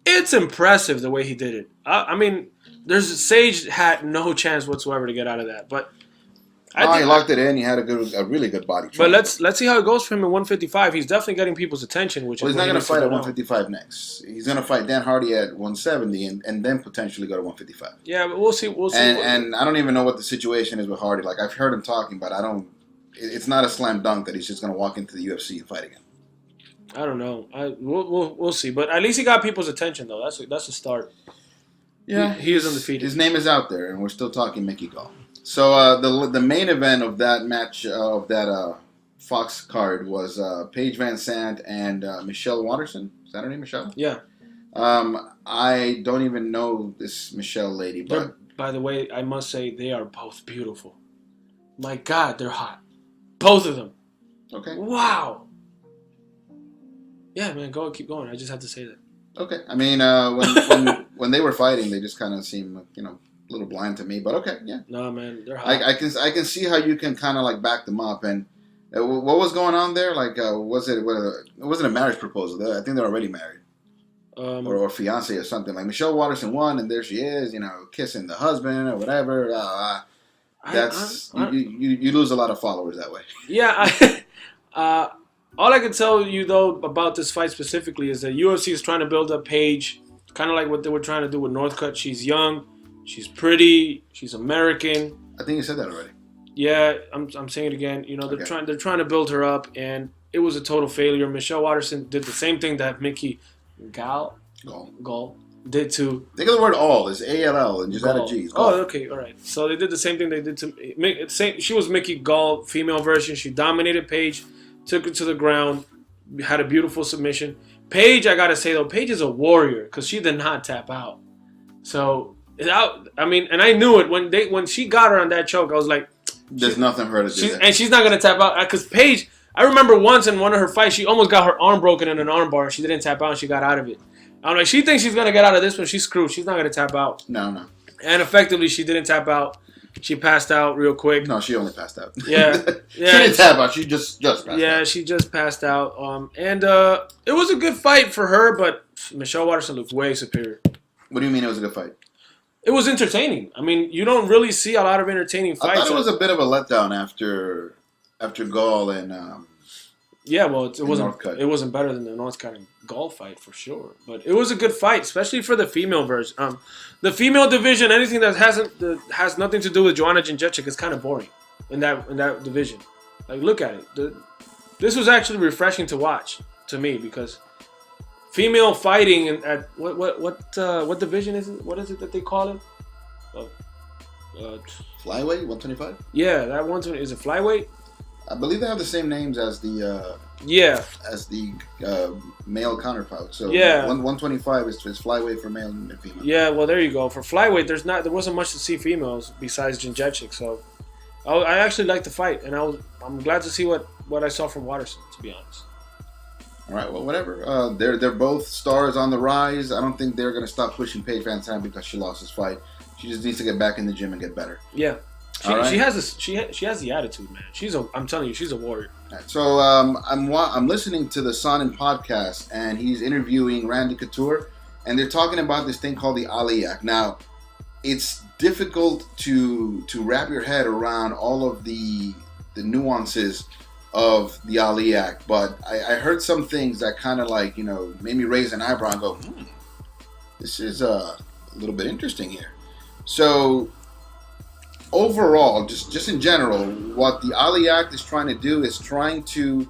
it's impressive the way he did it. I mean, Sage had no chance whatsoever to get out of that. But He locked it in. He had a really good body. But let's see how it goes for him at 155. He's definitely getting people's attention. He's not going to fight at 155 next. He's going to fight Dan Hardy at 170 and then potentially go to 155. Yeah, but we'll see. And I don't even know what the situation is with Hardy. Like, I've heard him talking, but it's not a slam dunk that he's just going to walk into the UFC and fight again. I don't know. We'll see. But at least he got people's attention, though. That's a start. Yeah, he is undefeated. His name is out there, and we're still talking Mickey Gall. So the main event of that match of that Fox card was Paige Van Sant and Michelle Watterson. Is that her name, Michelle? Yeah. I don't even know this Michelle lady, but by the way, I must say they are both beautiful. My God, they're hot. Both of them. Okay. Wow. Yeah, man, keep going. I just had to say that. Okay. I mean, when they were fighting, they just kind of seemed like, a little blind to me, but okay, yeah. No, man, they're hot. I can see how you can kind of like back them up. And what was going on there? Like, it wasn't a marriage proposal. I think they're already married, or fiance or something. Like Michelle Watterson won, and there she is, kissing the husband or whatever. You lose a lot of followers that way. Yeah. All I can tell you, though, about this fight specifically is that UFC is trying to build up Paige, kind of like what they were trying to do with Northcutt. She's young, she's pretty, she's American. I think you said that already. Yeah, I'm saying it again. They're trying to build her up, and it was a total failure. Michelle Watterson did the same thing that Mickey Gall did to. Think of the word all. It's ALL and just add a G. Oh, okay, all right. So they did the same thing they did to. She was Mickey Gall, female version. She dominated Paige. Took it to the ground, had a beautiful submission. Paige, I gotta say though, Paige is a warrior because she did not tap out. So, and I knew it when she got her on that choke. I was like, "There's nothing for her to do." And she's not gonna tap out because Paige. I remember once in one of her fights, she almost got her arm broken in an arm bar. She didn't tap out and she got out of it. I'm like, she thinks she's gonna get out of this one. She's screwed. She's not gonna tap out. No. And effectively, she didn't tap out. She passed out real quick. No, she only passed out. Yeah. She didn't tap out. She just passed out. Yeah, she just passed out. And it was a good fight for her, but Michelle Watterson looked way superior. What do you mean it was a good fight? It was entertaining. I mean, you don't really see a lot of entertaining fights. I thought it was a bit of a letdown after Gall and yeah, well, it wasn't better than the Northcutt and Gall fight for sure. But it was a good fight, especially for the female version. The female division, anything that has nothing to do with Joanna Jędrzejczyk is kind of boring in that division. Like, look at it. This was actually refreshing to watch to me because female fighting at what division is it? What is it that they call it? Flyweight, 125. Yeah, that 120 is it flyweight. I believe they have the same names as the male counterpart. So yeah, 125 is flyweight for male and female. Yeah, well there you go. For flyweight, there wasn't much to see females besides Jędrzejczyk. So I actually liked the fight, and I'm glad to see what I saw from Watterson, to be honest. All right, well, whatever. They're both stars on the rise. I don't think they're going to stop pushing Paige Van Sant because she lost this fight. She just needs to get back in the gym and get better. Yeah. She has the attitude, man. I'm telling you, she's a warrior. Right, so I'm listening to the Sonnen podcast, and he's interviewing Randy Couture, and they're talking about this thing called the Ali Act. Now, it's difficult to wrap your head around all of the nuances of the Ali Act, but I heard some things that kind of like made me raise an eyebrow and go, this is a little bit interesting here. So. Overall, just in general, what the Ali Act is trying to do is trying to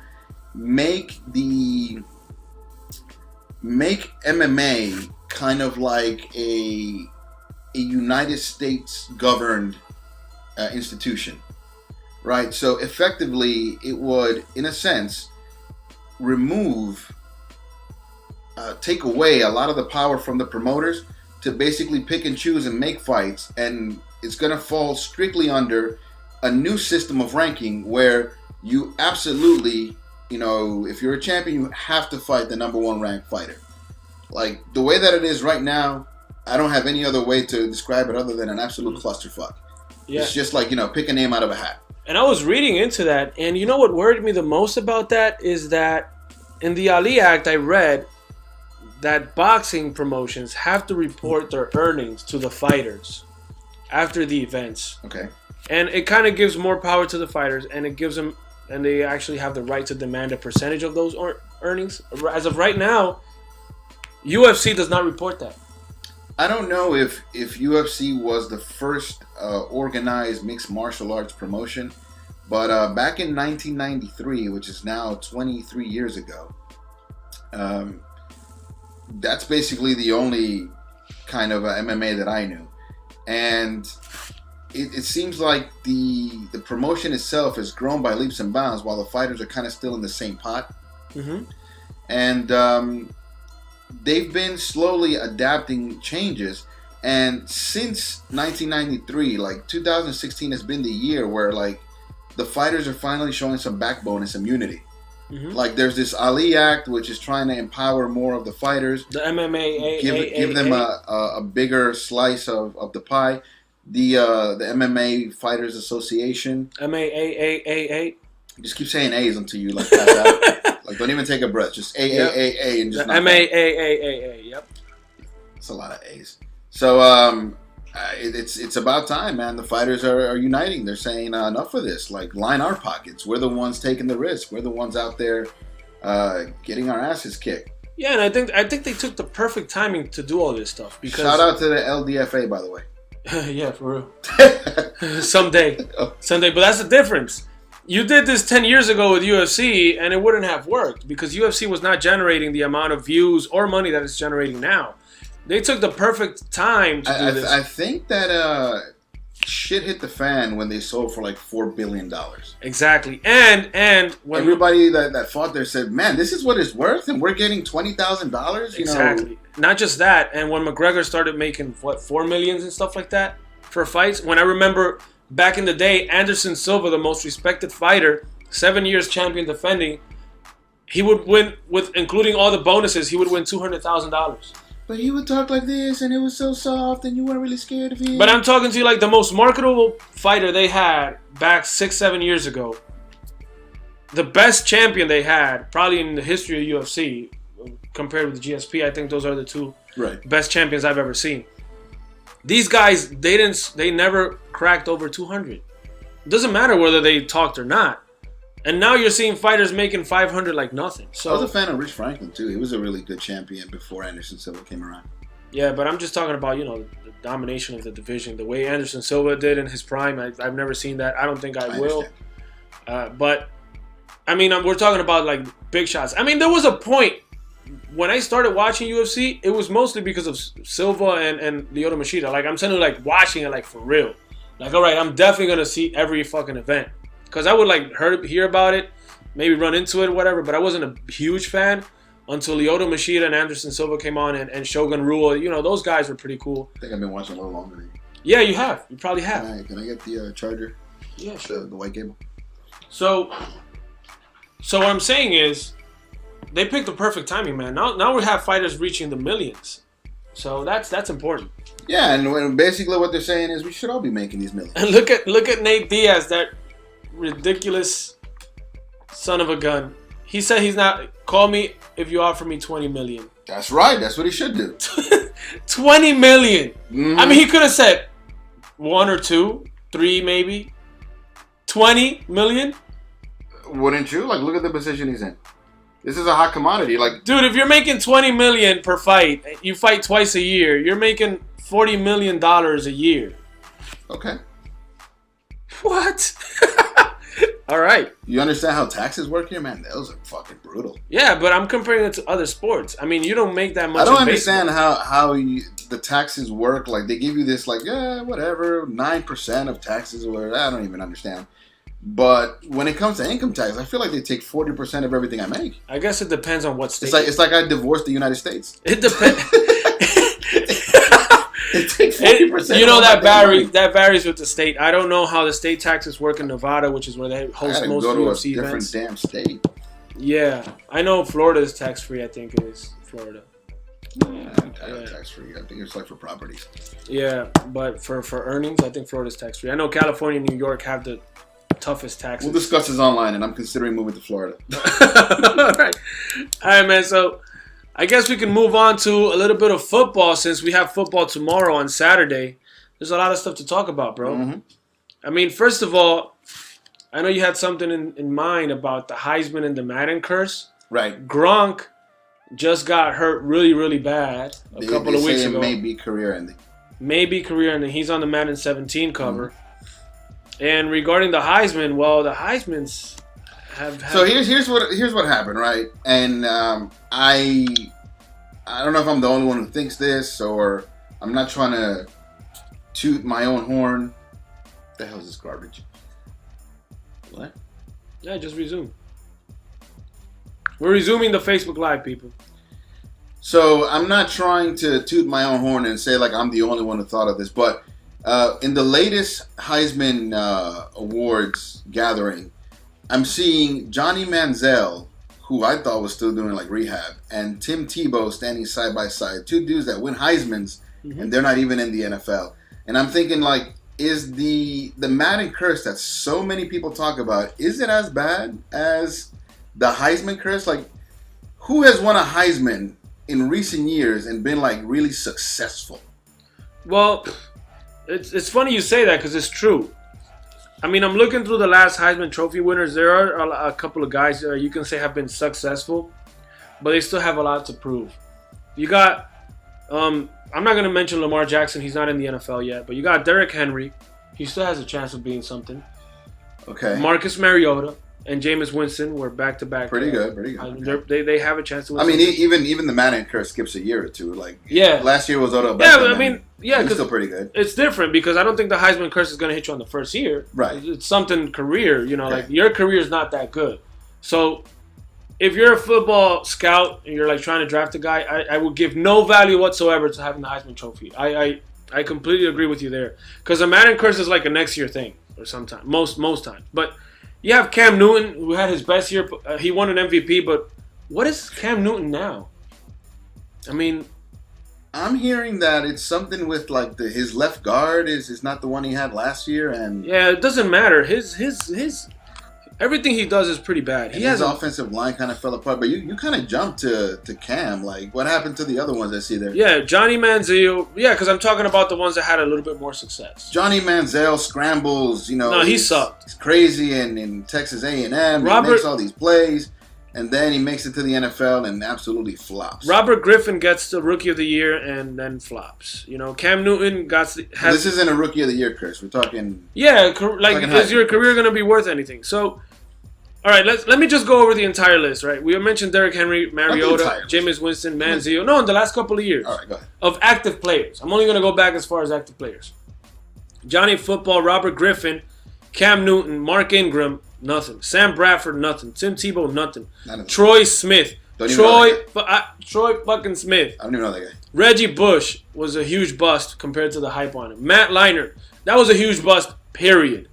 make MMA kind of like a United States governed institution, right? So effectively, it would, in a sense, take away a lot of the power from the promoters to basically pick and choose and make fights, and it's going to fall strictly under a new system of ranking where you absolutely, if you're a champion, you have to fight the number one ranked fighter. Like, the way that it is right now, I don't have any other way to describe it other than an absolute clusterfuck. Yeah. It's just like, pick a name out of a hat. And I was reading into that, and you know what worried me the most about that is that in the Ali Act, I read that boxing promotions have to report their earnings to the fighters after the events. Okay. And it kind of gives more power to the fighters, and it gives them, and they actually have the right to demand a percentage of those earnings. As of right now, UFC does not report that. I don't know if UFC was the first organized mixed martial arts promotion, but back in 1993, which is now 23 years ago, that's basically the only kind of MMA that I knew. And it seems like the promotion itself has grown by leaps and bounds while the fighters are kind of still in the same pot. Mm-hmm. And they've been slowly adapting changes. And since 1993, like 2016 has been the year where like the fighters are finally showing some backbone and some unity. Mm-hmm. Like there's this Ali Act, which is trying to empower more of the fighters. The MMA, give them a bigger slice of the pie. The MMA Fighters Association. MAAAA. Just keep saying A's until you like pass out. Like don't even take a breath. Just AAAA and just MAAAA. Yep. It's a lot of A's. So it's about time, man. The fighters are uniting. They're saying enough of this. Like line our pockets. We're the ones taking the risk. We're the ones out there getting our asses kicked. Yeah, and I think they took the perfect timing to do all this stuff. Because shout out to the LDFA, by the way. Yeah, for real. Someday. But that's the difference. You did this 10 years ago with UFC, and it wouldn't have worked because UFC was not generating the amount of views or money that it's generating now. They took the perfect time to do this. I think that shit hit the fan when they sold for like $4 billion. Exactly. And when everybody that fought there said, man, this is what it's worth, and we're getting $20,000? Exactly. Not just that. And when McGregor started making, $4 million and stuff like that for fights, when I remember back in the day, Anderson Silva, the most respected fighter, 7 years champion defending, he would win, with including all the bonuses, he would win $200,000. But he would talk like this, and it was so soft, and you weren't really scared of him. But I'm talking to you like the most marketable fighter they had back 6-7 years ago. The best champion they had, probably in the history of UFC, compared with the GSP. I think those are the two best champions I've ever seen. These guys, they never cracked over 200. It doesn't matter whether they talked or not. And now you're seeing fighters making 500 like nothing. So I was a fan of Rich Franklin too. He was a really good champion before Anderson Silva came around. Yeah, but I'm just talking about, the domination of the division. The way Anderson Silva did in his prime, I've never seen that. I don't think I will. But, I mean, we're talking about, like, big shots. I mean, there was a point when I started watching UFC, it was mostly because of Silva and Lyoto Machida. Like, I'm saying, like, watching it, like, for real. Like, all right, I'm definitely going to see every fucking event. Because I would, like, hear about it, maybe run into it or whatever, but I wasn't a huge fan until Lyoto Machida and Anderson Silva came on and Shogun Rule. Those guys were pretty cool. I think I've been watching a little longer than you. Yeah, you have. You probably have. Can I get the charger? Yeah, sure. The white cable. So what I'm saying is, they picked the perfect timing, man. Now we have fighters reaching the millions. So that's important. Yeah, and basically what they're saying is we should all be making these millions. And look at Nate Diaz, that ridiculous son of a gun. He said he's not. Call me if you offer me $20 million. That's right. That's what he should do. $20 million. Mm-hmm. I mean, he could have said 1 or 2, 3 maybe. $20 million. Wouldn't you? Like, look at the position he's in. This is a hot commodity. Like, dude, if you're making $20 million per fight, you fight twice a year. You're making $40 million a year. Okay. What? All right. You understand how taxes work here, man? Those are fucking brutal. Yeah, but I'm comparing it to other sports. I mean, you don't make that much. I don't understand how the taxes work. Like, they give you this, like, whatever, 9% of taxes or whatever. I don't even understand. But when it comes to income tax, I feel like they take 40% of everything I make. I guess it depends on what state. It's like I divorced the United States. It depends. It takes 40%. That varies with the state. I don't know how the state taxes work in Nevada, which is where they host most UFC events. Different damn state. Yeah, I know Florida is tax free. I think it is Florida. Tax free. I think it's like for properties. Yeah, but for earnings, I think Florida's tax free. I know California and New York have the toughest taxes. We'll discuss this online, and I'm considering moving to Florida. All right, man. So I guess we can move on to a little bit of football since we have football tomorrow on Saturday. There's a lot of stuff to talk about, bro. Mm-hmm. I mean, first of all, I know you had something in mind about the Heisman and the Madden Curse. Right. Gronk just got hurt really, really bad a couple of weeks ago. May be career ending. Maybe career ending. He's on the Madden 17 cover. And regarding the Heisman, well, the Heisman's have. So here's what happened, right? And I don't know if I'm the only one who thinks this, or I'm not trying to toot my own horn. What the hell is this garbage? What? Yeah, just resume. We're resuming the Facebook Live, people. So I'm not trying to toot my own horn and say like I'm the only one who thought of this, but in the latest Heisman Awards gathering, I'm seeing Johnny Manziel, who I thought was still doing like rehab, and Tim Tebow standing side by side. Two dudes that win Heismans, and they're not even in the NFL. And I'm thinking like, is the Madden Curse that so many people talk about, is it as bad as the Heisman Curse? Like, who has won a Heisman in recent years and been like really successful? Well, it's funny you say that because it's true. I mean, I'm looking through the last Heisman Trophy winners. There are a couple of guys you can say have been successful, but they still have a lot to prove. You got, I'm not going to mention Lamar Jackson. He's not in the NFL yet. But you got Derrick Henry. He still has a chance of being something. Okay. Marcus Mariota and Jameis Winston were back-to-back. Pretty good. They have a chance to win. I mean, even the Madden Curse skips a year or two. Like, yeah. Last year was Odell Beckham. Yeah, but I mean, yeah, he's still pretty good. It's different because I don't think the Heisman Curse is going to hit you on the first year. Right. It's something career, you know, okay. Like your career is not that good. So if you're a football scout and you're like trying to draft a guy, I would give no value whatsoever to having the Heisman Trophy. I completely agree with you there because the Madden Curse is like a next year thing or sometimes most times. But you have Cam Newton who had his best year. He won an MVP, but what is Cam Newton now? I mean, I'm hearing that it's something with like his left guard is not the one he had last year, and yeah, it doesn't matter. His everything he does is pretty bad. His offensive line kind of fell apart, but you kind of jumped to Cam. Like, what happened to the other ones I see there? Yeah, Johnny Manziel. Yeah, because I'm talking about the ones that had a little bit more success. Johnny Manziel scrambles, you know. No, he sucked. He's crazy in Texas A&M. He makes all these plays, and then he makes it to the NFL and absolutely flops. Robert Griffin gets the Rookie of the Year and then flops. You know, Cam Newton this isn't a Rookie of the Year curse. We're talking. Yeah, like is your career going to be worth anything? So, all right, let me just go over the entire list. Right, we mentioned Derrick Henry, Mariota, Jameis Winston, Manziel. No, in the last couple of years. All right, go ahead. Of active players, I'm only going to go back as far as active players. Johnny Football, Robert Griffin, Cam Newton, Mark Ingram. Nothing. Sam Bradford, nothing. Tim Tebow, nothing. Troy Smith. Troy fucking Smith. I don't even know that guy. Reggie Bush was a huge bust compared to the hype on him. Matt Leinart. That was a huge bust, period.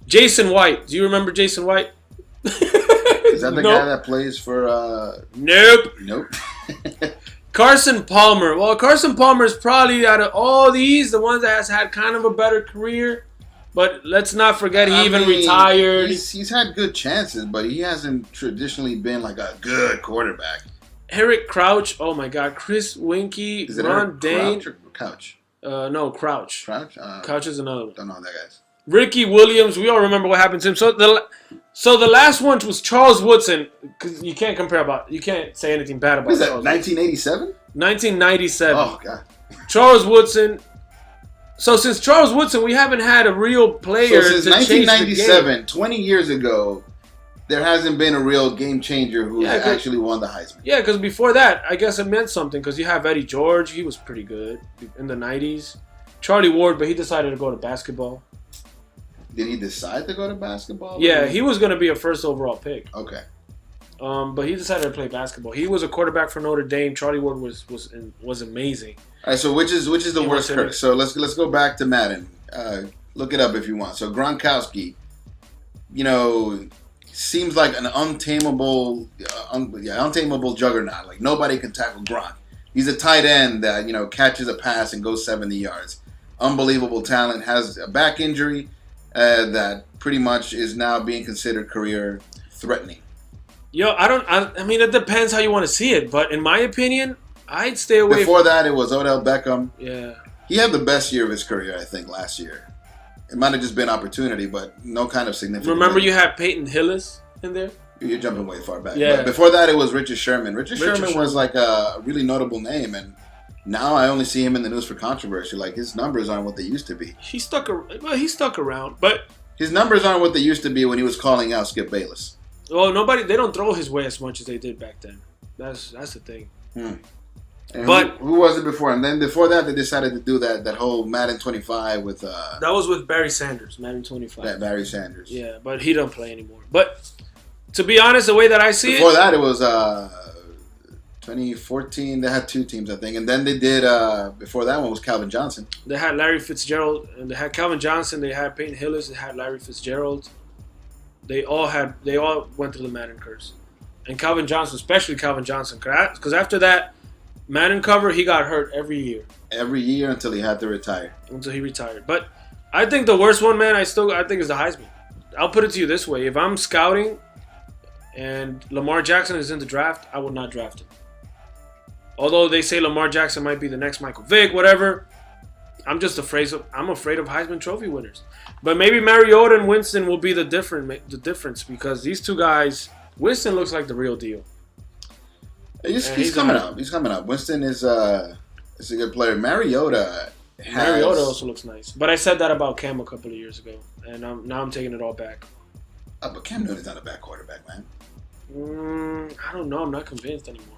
Jason White. Do you remember Jason White? Is that the guy that plays for... Nope. Carson Palmer. Well, Carson Palmer is probably, out of all these, the one that has had kind of a better career. But let's not forget he retired. He's had good chances, but he hasn't traditionally been like a good quarterback. Eric Crouch. Oh, my God. Chris Winkie. Is it Ron Dane. Crouch or Couch? No, Crouch. Crouch? Couch is another one. Don't know that, guys. Ricky Williams. We all remember what happened to him. So the last one was Charles Woodson. Because you can't you can't say anything bad about Charles. What is that, 1987? 1997. Oh, God. Charles Woodson. So since Charles Woodson, we haven't had a real player. So since 1997, 20 years ago, there hasn't been a real game changer who actually won the Heisman. Yeah, because before that, I guess it meant something. Because you have Eddie George, he was pretty good in the 90s. Charlie Ward, but he decided to go to basketball. Did he decide to go to basketball? Yeah, he was going to be a first overall pick. Okay. But he decided to play basketball. He was a quarterback for Notre Dame. Charlie Ward was amazing. All right, so which is the worst curse? So let's go back to Madden. Look it up if you want. So Gronkowski, you know, seems like an untamable juggernaut. Like nobody can tackle Gronk. He's a tight end that catches a pass and goes 70 yards. Unbelievable talent. Has a back injury that pretty much is now being considered career threatening. I mean, it depends how you want to see it, but in my opinion, I'd stay away. Before that, it was Odell Beckham. Yeah. He had the best year of his career, I think, last year. It might have just been opportunity, but no kind of significant. Remember, you had Peyton Hillis in there? You're jumping way far back. Yeah. But before that, it was Richard Sherman. Richard Sherman was like a really notable name, and now I only see him in the news for controversy. Like, his numbers aren't what they used to be. He stuck around, but his numbers aren't what they used to be when he was calling out Skip Bayless. Well, they don't throw his way as much as they did back then. That's the thing. And but who was it before? And then before that, they decided to do that whole Madden 25 with. That was with Barry Sanders, Madden 25. That Barry Sanders. Yeah, but he don't play anymore. But to be honest, the way that I see before that, it was 2014. They had two teams, I think, and then they did. Before that one was Calvin Johnson. They had Larry Fitzgerald, and they had Calvin Johnson. They had Peyton Hillis. They had Larry Fitzgerald. They all went through the Madden curse, and Calvin Johnson, especially Calvin Johnson, because after that Madden cover, he got hurt every year. Every year until he had to retire. Until he retired. But I think the worst one, man, I think is the Heisman. I'll put it to you this way: if I'm scouting and Lamar Jackson is in the draft, I would not draft him. Although they say Lamar Jackson might be the next Michael Vick, whatever. I'm afraid of Heisman Trophy winners. But maybe Mariota and Winston will be the difference because these two guys, Winston looks like the real deal. He's coming up. He's coming up. Winston is a good player. Mariota also looks nice. But I said that about Cam a couple of years ago, and now I'm taking it all back. But Cam Newton's not a bad quarterback, man. I don't know. I'm not convinced anymore.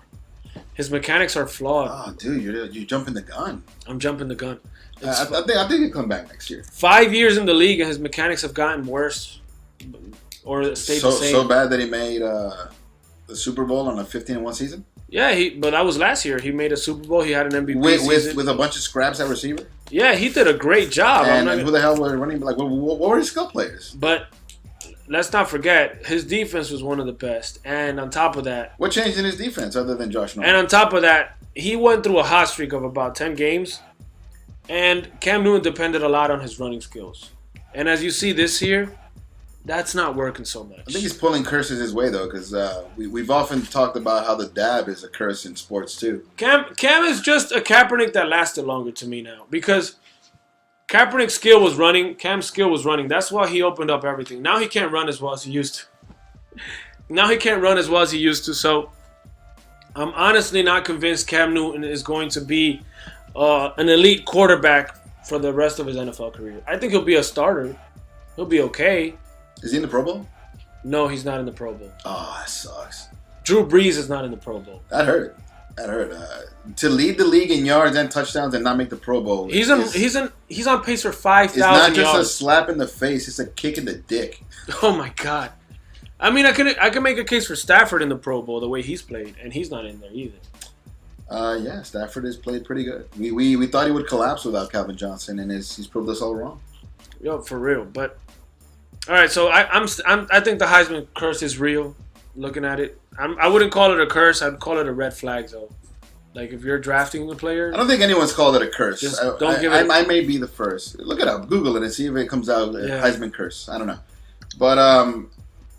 His mechanics are flawed. Oh, dude, you're jumping the gun. I'm jumping the gun. I think he'll come back next year. 5 years in the league, and his mechanics have gotten worse, or stayed the same. So bad that he made the Super Bowl on a 15-1 season. Yeah, but that was last year. He made a Super Bowl. He had an MVP season. with a bunch of scraps at receiver. Yeah, he did a great job. And who the hell were running? Like, what were his skill players? But let's not forget, his defense was one of the best. And on top of that, what changed in his defense other than Josh Norman? And on top of that, he went through a hot streak of about 10 games. And Cam Newton depended a lot on his running skills. And as you see this year, that's not working so much. I think he's pulling curses his way, though, because we've often talked about how the dab is a curse in sports, too. Cam is just a Kaepernick that lasted longer to me now. Because Kaepernick's skill was running. Cam's skill was running. That's why he opened up everything. Now he can't run as well as he used to. So I'm honestly not convinced Cam Newton is going to be an elite quarterback for the rest of his NFL career. I think he'll be a starter. He'll be okay. Is he in the Pro Bowl? No, he's not in the Pro Bowl. Oh, that sucks. Drew Brees is not in the Pro Bowl. That hurt. To lead the league in yards and touchdowns and not make the Pro Bowl. He's on pace for 5,000 yards. It's not just a slap in the face. It's a kick in the dick. Oh, my God. I mean, I can make a case for Stafford in the Pro Bowl the way he's played, and he's not in there either. Yeah, Stafford has played pretty good. We thought he would collapse without Calvin Johnson, and he's proved us all wrong. Yo, for real. But all right, so I think the Heisman curse is real. Looking at it, I wouldn't call it a curse. I'd call it a red flag, though. Like if you're drafting a player, I don't think anyone's called it a curse. Just don't give it. I may be the first. Look it up, Google it, and see if it comes out. Yeah. Heisman curse. I don't know, but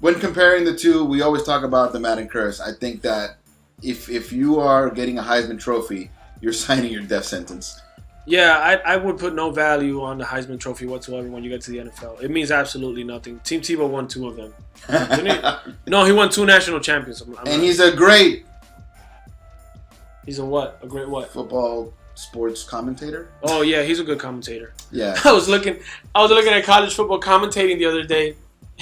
when comparing the two, we always talk about the Madden curse. I think that if you are getting a Heisman trophy, you're signing your death sentence. Yeah, I would put no value on the Heisman Trophy whatsoever when you get to the NFL. It means absolutely nothing. Team Tebow won 2 of them. No, he won 2 national champions. He's a great... He's a what? A great what? Football sports commentator. Oh, yeah, he's a good commentator. Yeah. I was looking at college football commentating the other day,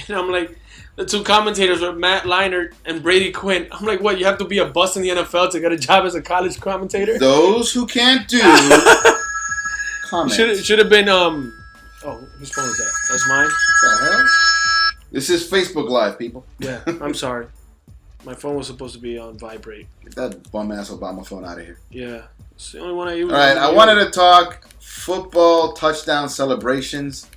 and I'm like, the 2 commentators were Matt Leinart and Brady Quinn. I'm like, what, you have to be a bust in the NFL to get a job as a college commentator? Those who can't do... Should have been oh, whose phone is that? That's mine. The hell? This is Facebook Live, people. Yeah, I'm sorry. My phone was supposed to be on vibrate. Get that bum ass Obama phone out of here. Yeah, it's the only one I use. All right, I wanted to talk football touchdown celebrations.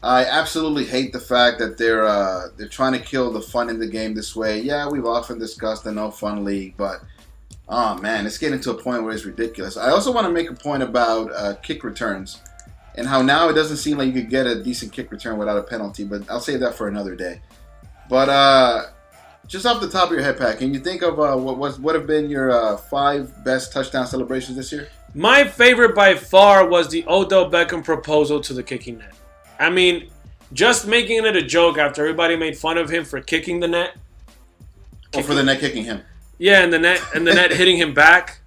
I absolutely hate the fact that they're trying to kill the fun in the game this way. Yeah, we've often discussed the no fun league, but. Oh, man, it's getting to a point where it's ridiculous. I also want to make a point about kick returns and how now it doesn't seem like you could get a decent kick return without a penalty, but I'll save that for another day. But just off the top of your head, Pat, can you think of what have been your 5 best touchdown celebrations this year? My favorite by far was the Odell Beckham proposal to the kicking net. I mean, just making it a joke after everybody made fun of him for kicking the net. Or for the net kicking him. Yeah, and the net hitting him back.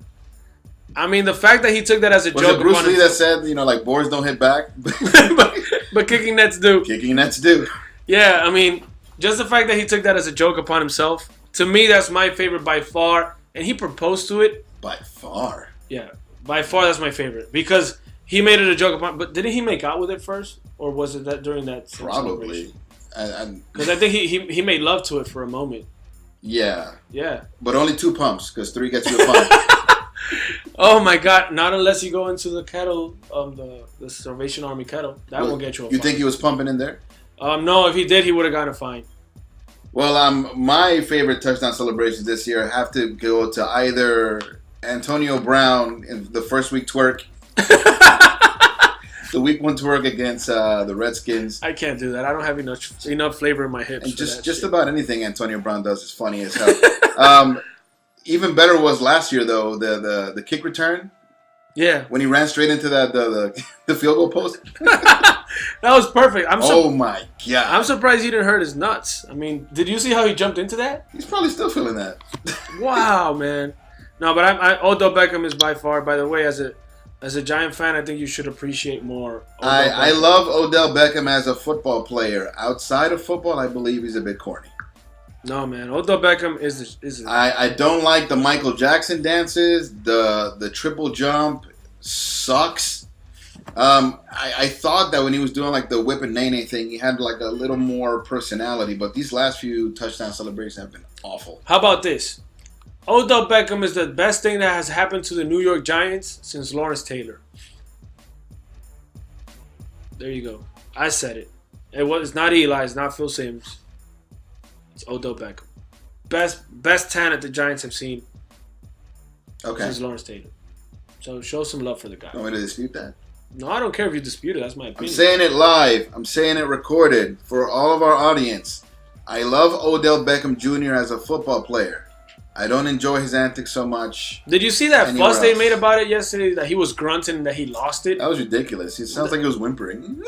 I mean, the fact that he took that as a Was joke. it Bruce Lee that said, like, boards don't hit back? but kicking nets do. Kicking nets do. Yeah, I mean, just the fact that he took that as a joke upon himself, to me, that's my favorite by far. And he proposed to it. By far. Yeah, by far that's my favorite. Because he made it a joke upon... But didn't he make out with it first? Or was it that during that Probably. Because I think he made love to it for a moment. Yeah. Yeah. But only 2 pumps, because 3 gets you a fine. Oh my God! Not unless you go into the kettle, the Salvation Army kettle. That will get you a fine. You think he was pumping in there? No. If he did, he would have gotten a fine. Well, my favorite touchdown celebrations this year have to go to either Antonio Brown in the first week twerk, the week 1 twerk against the Redskins. I can't do that. I don't have enough flavor in my hips. And just about anything Antonio Brown does is funny as hell. Even better was last year though the kick return. Yeah. When he ran straight into the field goal post. That was perfect. Oh my God. I'm surprised he didn't hurt his nuts. I mean, did you see how he jumped into that? He's probably still feeling that. Wow, man. No, but Odell Beckham is by far, by the way, as a Giant fan, I think you should appreciate more. I love Odell Beckham as a football player. Outside of football, I believe he's a bit corny. No, man. Odell Beckham is. I don't like the Michael Jackson dances. The triple jump sucks. I thought that when he was doing like the whip and nay thing, he had like a little more personality. But these last few touchdown celebrations have been awful. How about this? Odell Beckham is the best thing that has happened to the New York Giants since Lawrence Taylor. There you go. I said it. It's not Eli. It's not Phil Simms. It's Odell Beckham. Best talent the Giants have seen since Lawrence Taylor. So show some love for the guy. Want me to dispute that? No, I don't care if you dispute it. That's my opinion. I'm saying it live. I'm saying it recorded for all of our audience. I love Odell Beckham Jr. as a football player. I don't enjoy his antics so much. Did you see that fuss they made about it yesterday? That he was grunting and that he lost it? That was ridiculous. He sounds like he was whimpering.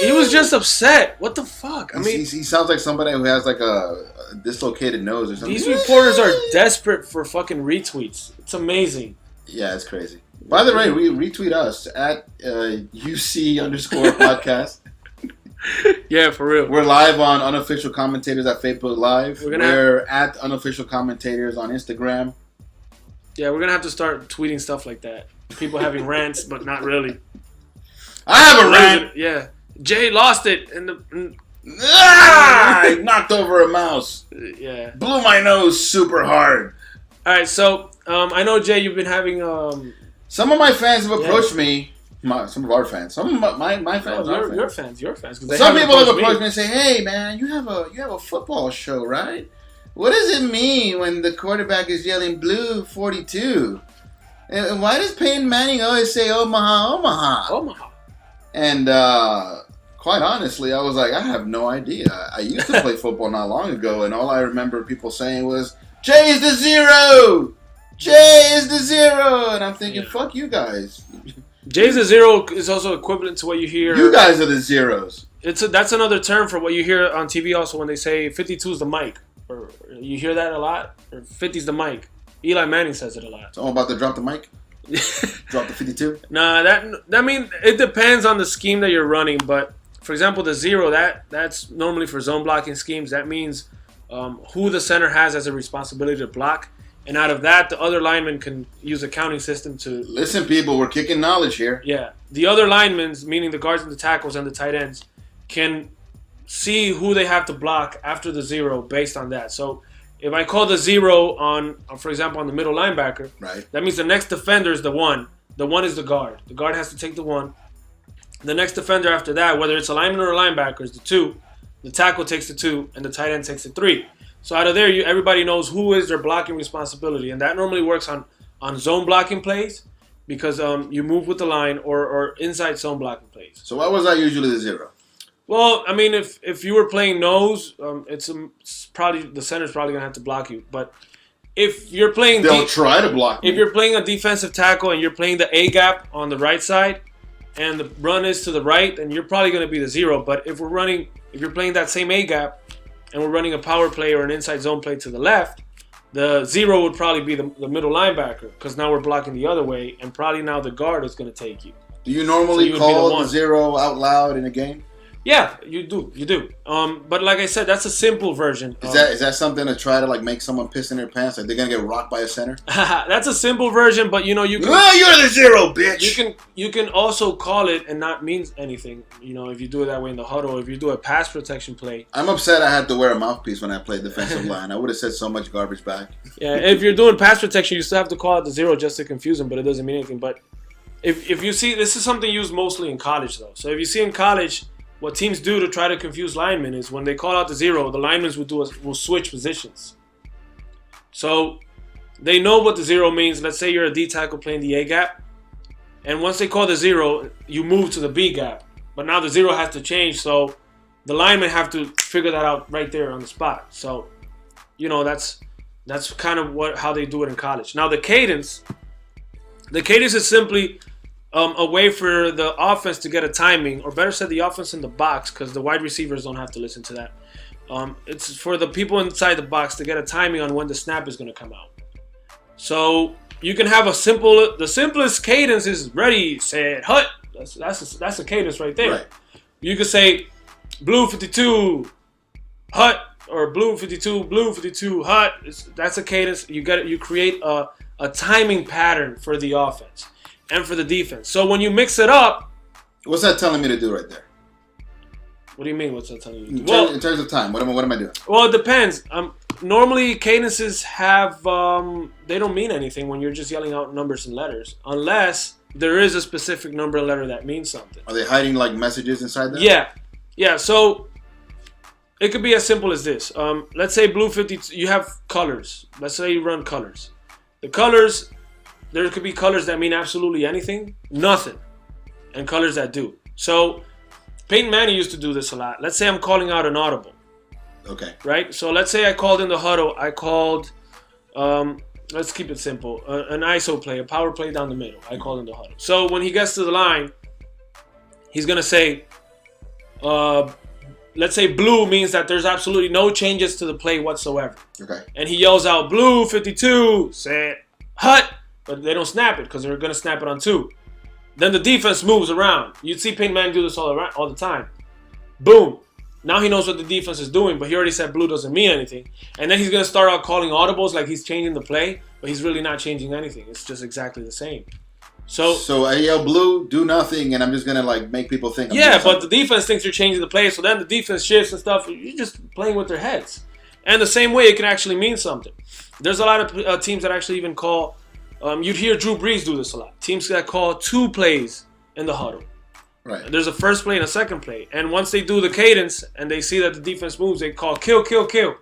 He was just upset. What the fuck? I mean, he sounds like somebody who has like a dislocated nose or something. These reporters are desperate for fucking retweets. It's amazing. Yeah, it's crazy. By the way, retweet us at UC_podcast. Yeah, for real. We're live on Unofficial Commentators at Facebook Live. We're at Unofficial Commentators on Instagram. Yeah, we're going to have to start tweeting stuff like that. People having rants, but not really. I have a rant! Yeah. Jay lost it. I knocked over a mouse. Yeah. Blew my nose super hard. All right, so I know, Jay, you've been having... some of my fans have approached me. Some of our fans. Some of my fans. No, your fans. Some people have approached me and say, "Hey, man, you have a football show, right? What does it mean when the quarterback is yelling blue 42? And why does Peyton Manning always say Omaha, Omaha?" Omaha. And quite honestly, I was like, I have no idea. I used to play football not long ago, and all I remember people saying was, "Jay is the zero. Jay is the zero." And I'm thinking, fuck you guys. Jay's a zero is also equivalent to what you hear. You guys are the zeros. That's another term for what you hear on TV also when they say 52 is the mic. Or you hear that a lot? Or 50 is the mic. Eli Manning says it a lot. It's all about the drop the mic? Drop the 52? Nah, that mean it depends on the scheme that you're running. But for example, the zero, that's normally for zone blocking schemes. That means who the center has as a responsibility to block. And out of that, the other linemen can use a counting system to... Listen, people, we're kicking knowledge here. Yeah. The other linemen, meaning the guards and the tackles and the tight ends, can see who they have to block after the zero based on that. So if I call the zero on, for example, on the middle linebacker, right, that means the next defender is the one. The one is the guard. The guard has to take the one. The next defender after that, whether it's a lineman or a linebacker, is the two. The tackle takes the two, and the tight end takes the three. So out of there, everybody knows who is their blocking responsibility, and that normally works on zone blocking plays because you move with the line or inside zone blocking plays. So why was that usually the zero? Well, I mean, if you were playing nose, it's probably the center's probably gonna have to block you. But if you're playing, they'll try to block. If you're playing a defensive tackle and you're playing the A gap on the right side, and the run is to the right, then you're probably going to be the 0. But if you're playing that same A gap, and we're running a power play or an inside zone play to the left, the 0 would probably be the middle linebacker, because now we're blocking the other way, and probably now the guard is going to take you. Do you normally call the 0 out loud in a game? Yeah, you do. But like I said, that's a simple version. Is that something to try to like make someone piss in their pants? Like they're gonna get rocked by a center? That's a simple version, but you can. Oh, you're the 0, bitch. You can also call it and not mean anything. If you do it that way in the huddle, if you do a pass protection play. I'm upset I had to wear a mouthpiece when I played defensive line. I would have said so much garbage back. Yeah, if you're doing pass protection, you still have to call out the 0 just to confuse them, but it doesn't mean anything. But if you see, this is something used mostly in college though. So if you see in college, what teams do to try to confuse linemen is when they call out the 0, the linemen will switch positions. So they know what the 0 means. Let's say you're a D tackle playing the A gap, and once they call the 0, you move to the B gap. But now the 0 has to change, so the linemen have to figure that out right there on the spot. So, that's kind of how they do it in college. Now the cadence is simply a way for the offense to get a timing, or better said, the offense in the box, because the wide receivers don't have to listen to that. It's for the people inside the box to get a timing on when the snap is going to come out. So you can have the simplest cadence is ready, set, hut. That's a cadence right there. Right. You could say blue 52, hut, or blue 52, hut. That's a cadence. You create a timing pattern for the offense and for the defense. So when you mix it up, what's that telling me to do right there? What do you mean? What's that telling you? In terms of time, what am I doing? Well, it depends. Normally, cadences have they don't mean anything when you're just yelling out numbers and letters, unless there is a specific number and letter that means something. Are they hiding like messages inside that? Yeah. So it could be as simple as this. Let's say blue 52. You have colors. Let's say you run colors. The colors. There could be colors that mean absolutely anything, nothing, and colors that do. So Peyton Manning used to do this a lot. Let's say I'm calling out an audible. Okay. Right? So let's say I called in the huddle. I called, let's keep it simple, an ISO play, a power play down the middle. I called in the huddle. So when he gets to the line, he's going to say, let's say blue means that there's absolutely no changes to the play whatsoever. Okay. And he yells out, blue 52, set, hut. But they don't snap it because they're going to snap it on 2. Then the defense moves around. You'd see Peyton Manning do this all the time. Boom. Now he knows what the defense is doing, but he already said blue doesn't mean anything. And then he's going to start out calling audibles like he's changing the play, but he's really not changing anything. It's just exactly the same. So I yell blue, do nothing, and I'm just going to make people think I'm doing but something. the defense thinks you're changing the play, so then the defense shifts and stuff. You're just playing with their heads. And the same way, it can actually mean something. There's a lot of teams that actually even call... you'd hear Drew Brees do this a lot. Teams that call 2 plays in the huddle. Right. There's a first play and a second play. And once they do the cadence and they see that the defense moves, they call kill, kill, kill.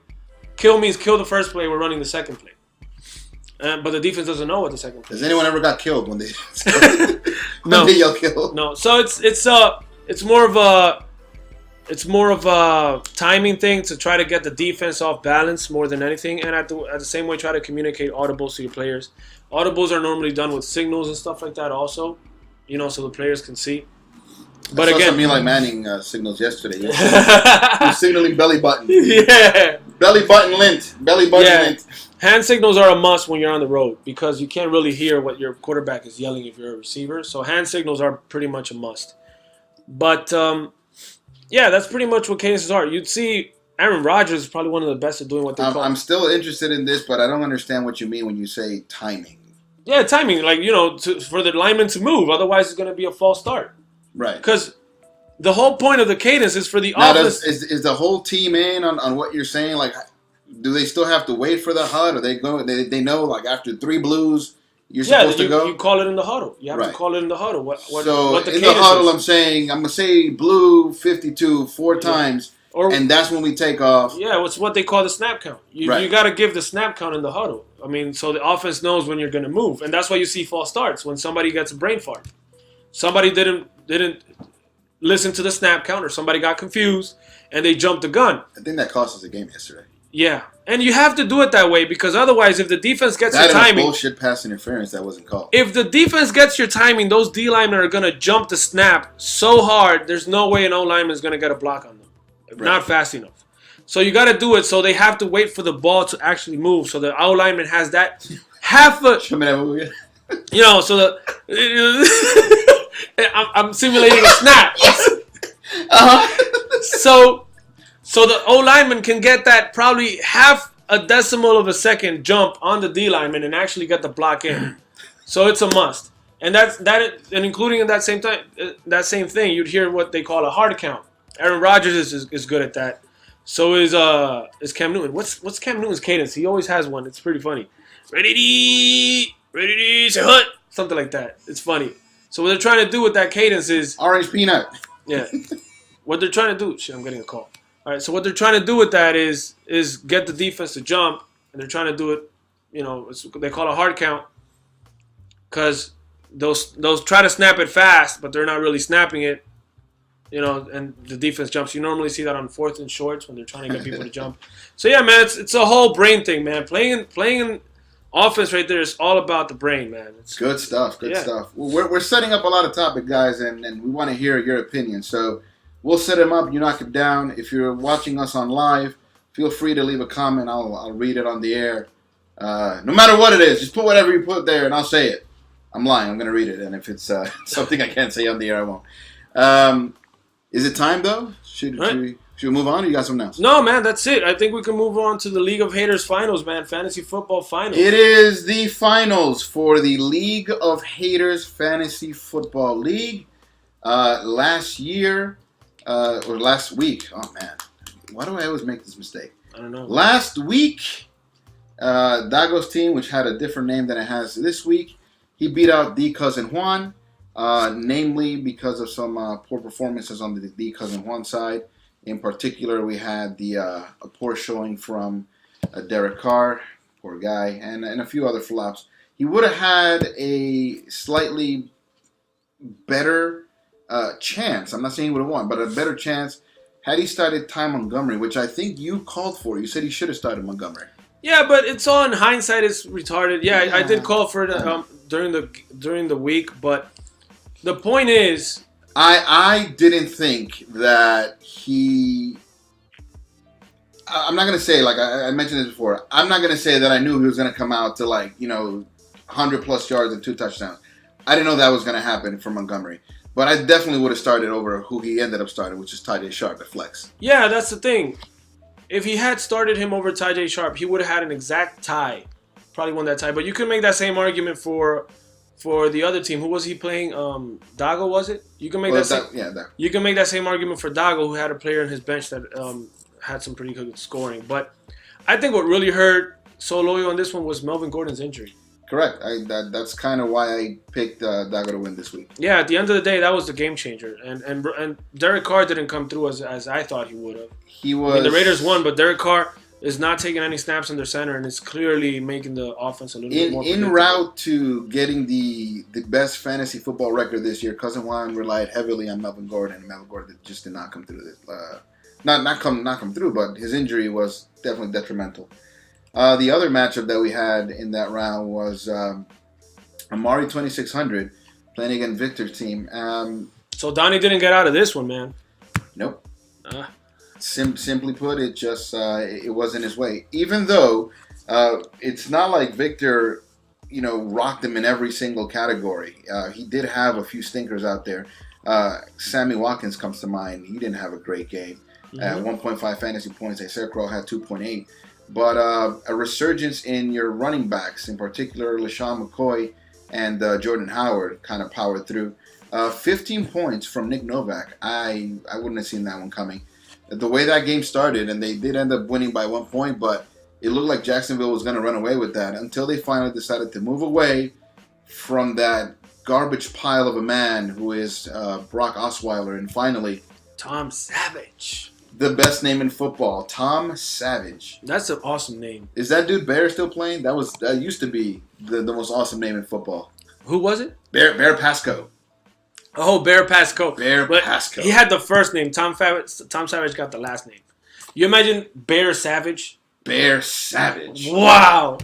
Kill means kill the first play, we're running the second play. But the defense doesn't know what the second play is. Has anyone ever got killed when they No. they yell kill? No. So it's more of a timing thing to try to get the defense off balance more than anything, and at the same way try to communicate audibles to your players. Audibles are normally done with signals and stuff like that also, so the players can see. But I saw again, some Eli Manning signals yesterday. You're signaling belly button. Yeah. Belly button lint. Belly button lint. Hand signals are a must when you're on the road because you can't really hear what your quarterback is yelling if you're a receiver. So hand signals are pretty much a must. But that's pretty much what cadences are. You'd see Aaron Rodgers is probably one of the best at doing what they call. I'm still interested in this, but I don't understand what you mean when you say timing. Yeah, timing, for the lineman to move. Otherwise, it's going to be a false start. Right. Because the whole point of the cadence is for the now offense. Is the whole team in on what you're saying? Like, do they still have to wait for the HUD? Or they know, after 3 blues, you're supposed to go? You call it in the huddle. You have to call it in the huddle. What the in the huddle, I'm going to say blue 52 4 times. And that's when we take off. Yeah, it's what they call the snap count. You got to give the snap count in the huddle. I mean, so the offense knows when you're going to move. And that's why you see false starts when somebody gets a brain fart. Somebody didn't listen to the snap count or somebody got confused and they jumped the gun. I think that cost us a game yesterday. Yeah, and you have to do it that way because otherwise, if the defense gets your timing, bullshit pass interference that wasn't called. If the defense gets your timing, those D linemen are gonna jump the snap so hard. There's no way an O lineman is gonna get a block on them, not fast enough. So you got to do it. So they have to wait for the ball to actually move. So the O lineman has that half a. So I'm simulating a snap. So the O lineman can get that probably half a decimal of a second jump on the D lineman and actually get the block in. So it's a must. And and including in that same time, that same thing, you'd hear what they call a hard count. Aaron Rodgers is good at that. So is Cam Newton. What's Cam Newton's cadence? He always has one. It's pretty funny. Ready, say hut, something like that. It's funny. So what they're trying to do with that cadence is orange peanut. Yeah. What they're trying to do. Shit, I'm getting a call. All right. So what they're trying to do with that is get the defense to jump, and they're trying to do it. They call it a hard count because those try to snap it fast, but they're not really snapping it. And the defense jumps. You normally see that on 4th and shorts when they're trying to get people to jump. So yeah, man, it's a whole brain thing, man. Playing offense right there is all about the brain, man. It's good stuff. Good stuff. Well, we're setting up a lot of topic, guys, and we want to hear your opinion. So we'll set them up. You knock them down. If you're watching us on live, feel free to leave a comment. I'll read it on the air. No matter what it is, just put whatever you put there, and I'll say it. I'm lying. I'm going to read it, and if it's something I can't say on the air, I won't. Is it time, though? Should we move on, or you got something else? No, man, that's it. I think we can move on to the League of Haters finals, man. Fantasy football finals. It is the finals for the League of Haters Fantasy Football League. Last year, or last week. Oh, man. Why do I always make this mistake? I don't know. Last week, Dago's team, which had a different name than it has this week, he beat out D Cousin Juan. Namely because of some poor performances on the D Cousin Juan side. In particular, we had a poor showing from Derek Carr, poor guy, and a few other flops. He would have had a slightly better chance. I'm not saying he would have won, but a better chance had he started Ty Montgomery, which I think you called for. You said he should have started Montgomery. Yeah, but it's all in hindsight. It's retarded. Yeah, I did call for it during the week, but. The point is, I didn't think that he. I'm not gonna say like I mentioned this before. I'm not gonna say that I knew he was gonna come out to 100+ yards and 2 touchdowns. I didn't know that was gonna happen for Montgomery, but I definitely would have started over who he ended up starting, which is Ty Sharp at flex. Yeah, that's the thing. If he had started him over Ty Sharp, he would have had an exact tie, probably won that tie. But you could make that same argument for the other team. Who was he playing? Dago, was it? You can make You can make that same argument for Dago, who had a player in his bench that had some pretty good scoring. But I think what really hurt Soloyo on this one was Melvin Gordon's injury. Correct. That's kind of why I picked Dago to win this week. Yeah, at the end of the day, that was the game changer. And Derek Carr didn't come through as I thought he would have. The Raiders won, but Derek Carr is not taking any snaps in their center, and it's clearly making the offense a little bit more predictable. En route to getting the best fantasy football record this year, Cousin Juan relied heavily on Melvin Gordon, and Melvin Gordon just did not come through this. Not come through, but his injury was definitely detrimental. The other matchup that we had in that round was Amari 2600 playing against Victor's team. So Donnie didn't get out of this one, man. Nope. Simply put, it just it wasn't his way. Even though it's not like Victor, rocked him in every single category. He did have a few stinkers out there. Sammy Watkins comes to mind. He didn't have a great game. At 1.5 fantasy points, Isaiah Crowell had 2.8. But a resurgence in your running backs, in particular LaShawn McCoy and Jordan Howard, kind of powered through. 15 points from Nick Novak. I wouldn't have seen that one coming. The way that game started, and they did end up winning by 1 point, but it looked like Jacksonville was going to run away with that until they finally decided to move away from that garbage pile of a man who is Brock Osweiler, and finally Tom Savage. The best name in football, Tom Savage. That's an awesome name. Is that dude Bear still playing? That used to be the most awesome name in football. Who was it? Bear Pasco. Oh, Bear Pasco. Pasco. He had the first name. Tom Savage got the last name. You imagine Bear Savage? Bear Savage. Wow.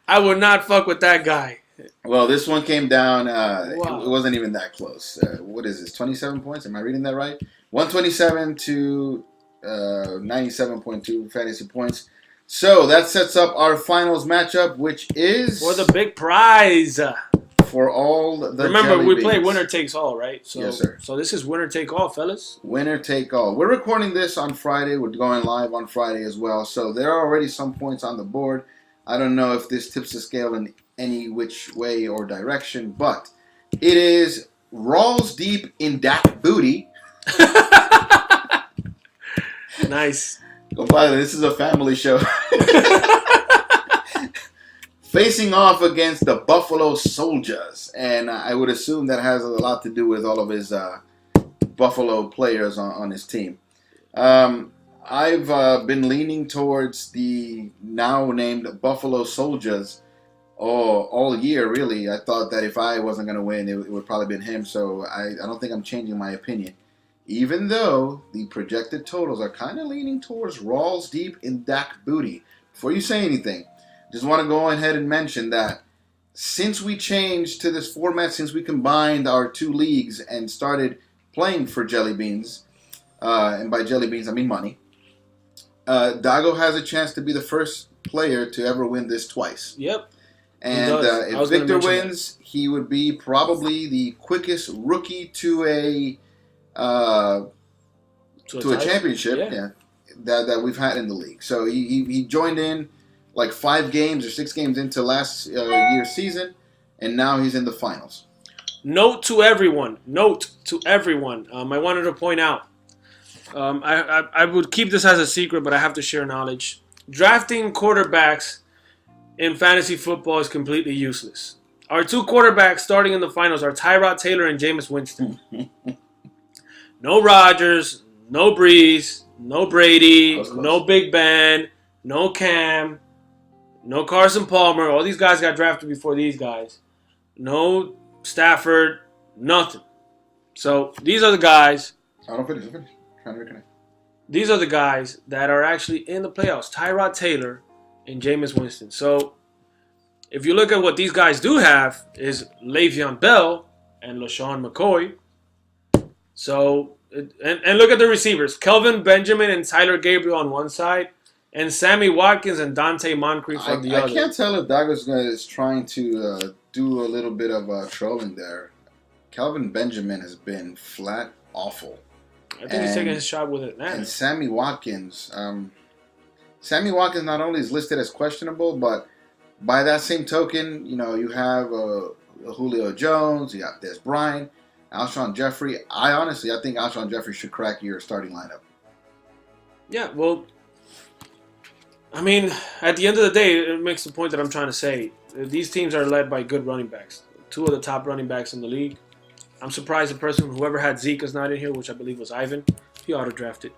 I would not fuck with that guy. Well, this one came down. Wow. It wasn't even that close. What is this? 27 points? Am I reading that right? 127 to 97.2 fantasy points. So that sets up our finals matchup, which is for the big prize. For all the remember, we beans. play winner takes all, right? So, yes, sir. So this is winner take all, fellas. Winner take all. We're recording this on Friday. We're going live on Friday as well. So there are already some points on the board. I don't know if this tips the scale in any which way or direction, but it is Rawls deep in Dak booty. Nice. Compadre, this is a family show. Facing off against the Buffalo Soldiers, and I would assume that has a lot to do with all of his Buffalo players on his team. I've been leaning towards the now named Buffalo Soldiers all year, really. I thought that if I wasn't going to win, it would probably been him, so I don't think I'm changing my opinion. Even though the projected totals are kind of leaning towards Rawls deep in Dak booty. Before you say anything, just want to go ahead and mention that since we changed to this format, since we combined our two leagues and started playing for Jelly Beans, and by Jelly Beans I mean money, Dago has a chance to be the first player to ever win this twice. Yep. And if Victor wins, he would be probably the quickest rookie to a championship that we've had in the league. So he joined in like 5 games or 6 games into last year's season, and now he's in the finals. Note to everyone. I wanted to point out, I would keep this as a secret, but I have to share knowledge. Drafting quarterbacks in fantasy football is completely useless. Our 2 quarterbacks starting in the finals are Tyrod Taylor and Jameis Winston. No Rodgers, no Breeze, no Brady, no Big Ben, no Cam, no Carson Palmer. All these guys got drafted before these guys. No Stafford, nothing. So these are the guys. I'll finish. Trying to reconnect. These are the guys that are actually in the playoffs. Tyrod Taylor and Jameis Winston. So if you look at what these guys do have is Le'Veon Bell and LaShawn McCoy. So, and look at the receivers. Kelvin Benjamin and Tyler Gabriel on one side, and Sammy Watkins and Dante Moncrief on the other. I can't tell if Douglas is trying to do a little bit of trolling there. Kelvin Benjamin has been flat awful. I think he's taking his shot with it now. And Sammy Watkins. Sammy Watkins not only is listed as questionable, but by that same token, you have Julio Jones, you have Des Bryant, Alshon Jeffrey. I think Alshon Jeffrey should crack your starting lineup. Yeah, well, I mean, at the end of the day, it makes the point that I'm trying to say. These teams are led by good running backs. 2 of the top running backs in the league. I'm surprised whoever had Zeke is not in here, which I believe was Ivan. He auto-drafted.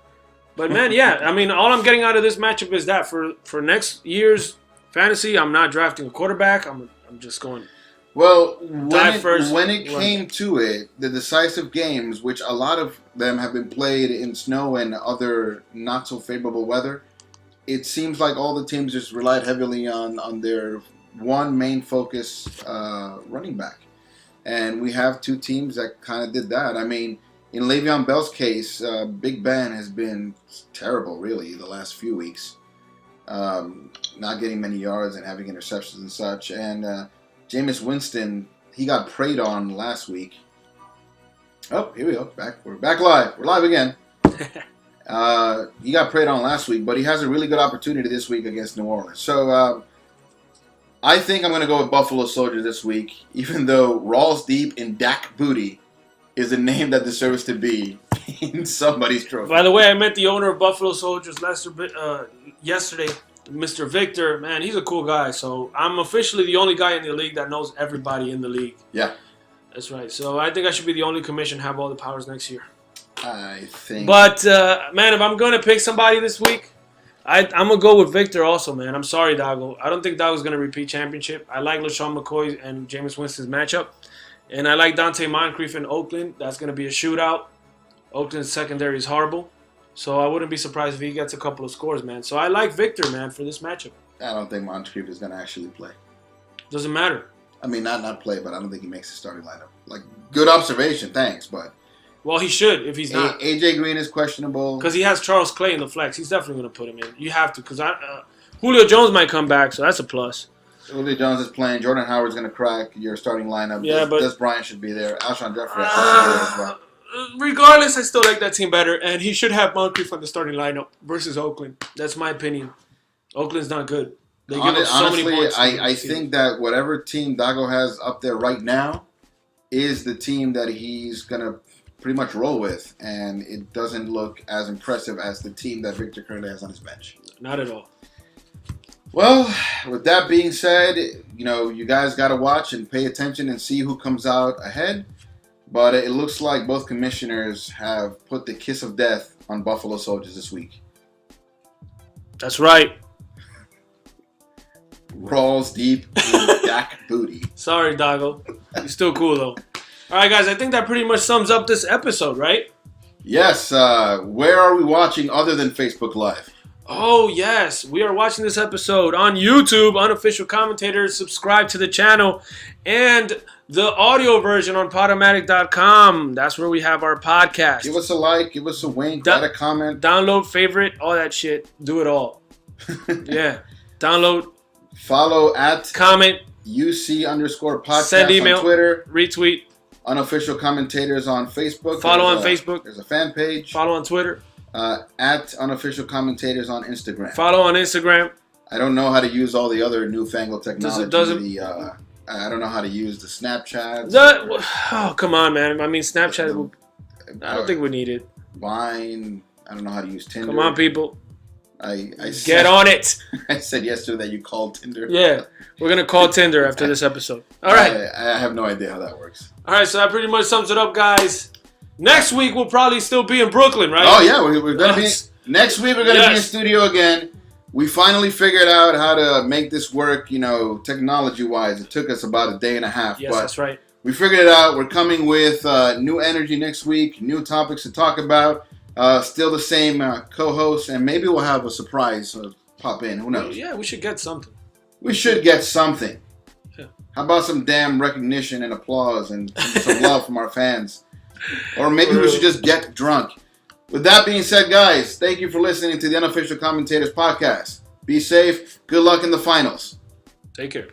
But, man, yeah, I mean, all I'm getting out of this matchup is that for next year's fantasy, I'm not drafting a quarterback. I'm just going... Well, when it came to it, the decisive games, which a lot of them have been played in snow and other not so favorable weather, it seems like all the teams just relied heavily on their one main focus running back. And we have 2 teams that kind of did that. I mean, in Le'Veon Bell's case, Big Ben has been terrible, really, the last few weeks. Not getting many yards and having interceptions and such. And Jameis Winston, he got preyed on last week. Oh, here we go. We're back live. We're live again. He got preyed on last week, but he has a really good opportunity this week against New Orleans. So I think I'm going to go with Buffalo Soldiers this week, even though Rawls Deep in Dak Booty is a name that deserves to be in somebody's trophy. By the way, I met the owner of Buffalo Soldiers yesterday, Mr. Victor. Man, he's a cool guy. So I'm officially the only guy in the league that knows everybody in the league. Yeah. That's right. So I think I should be the only commission have all the powers next year. I think. But, man, if I'm going to pick somebody this week, I'm going to go with Victor also, man. I'm sorry, Dago. I don't think Dago's going to repeat championship. I like LaShawn McCoy and Jameis Winston's matchup. And I like Dante Moncrief in Oakland. That's going to be a shootout. Oakland's secondary is horrible. So I wouldn't be surprised if he gets a couple of scores, man. So I like Victor, man, for this matchup. I don't think Moncrief is going to actually play. Doesn't matter. I mean, not play, but I don't think he makes the starting lineup. Like, good observation, thanks, but... Well, he should if he's not. AJ Green is questionable. Because he has Charles Clay in the flex. He's definitely going to put him in. You have to, because Julio Jones might come back, so that's a plus. Julio Jones is playing. Jordan Howard's going to crack your starting lineup. Yeah, but... Des Bryant should be there. Alshon Jeffrey has to be there as well. Regardless, I still like that team better, and he should have Moncrief on the starting lineup versus Oakland. That's my opinion. Oakland's not good. They give up so many points. I think that whatever team Dago has up there right now is the team that he's going to pretty much roll with, and it doesn't look as impressive as the team that Victor currently has on his bench. Not at all. Well, with that being said, you guys got to watch and pay attention and see who comes out ahead. But it looks like both commissioners have put the kiss of death on Buffalo Soldiers this week. That's right. Rolls deep in Dak booty. Sorry, Doggo. You're still cool, though. All right, guys, I think that pretty much sums up this episode, right? Yes. Where are we watching other than Facebook Live? Oh, yes. We are watching this episode on YouTube, Unofficial Commentators. Subscribe to the channel. And the audio version on Podomatic.com. That's where we have our podcast. Give us a like. Give us a wink. Write a comment. Download, favorite, all that shit. Do it all. Yeah. Download. Follow at comment. UC_podcast send email, on Twitter. Retweet. Unofficial Commentators on Facebook. Follow on Facebook. There's a fan page. Follow on Twitter. At Unofficial Commentators on Instagram. Follow on Instagram. I don't know how to use all the other newfangled technology. I don't know how to use the Snapchat. Oh, come on, man. I mean, Snapchat, I don't think we need it. Vine. I don't know how to use Tinder. Come on, people. Get on it. I said yesterday that you called Tinder. Yeah. We're going to call Tinder after this episode. All right. I have no idea how that works. All right, so that pretty much sums it up, guys. Next week, we'll probably still be in Brooklyn, right? Oh, yeah. We're going to be... Next week, we're going to be in studio again. We finally figured out how to make this work, technology-wise. It took us about a day and a half. Yes, that's right. We figured it out. We're coming with new energy next week, new topics to talk about. Still the same co-host, and maybe we'll have a surprise pop in. Who knows? Yeah, we should get something. We should get something. Yeah. How about some damn recognition and applause and some love from our fans? Or maybe we should just get drunk. With that being said, guys, thank you for listening to the Unofficial Commentators podcast. Be safe. Good luck in the finals. Take care.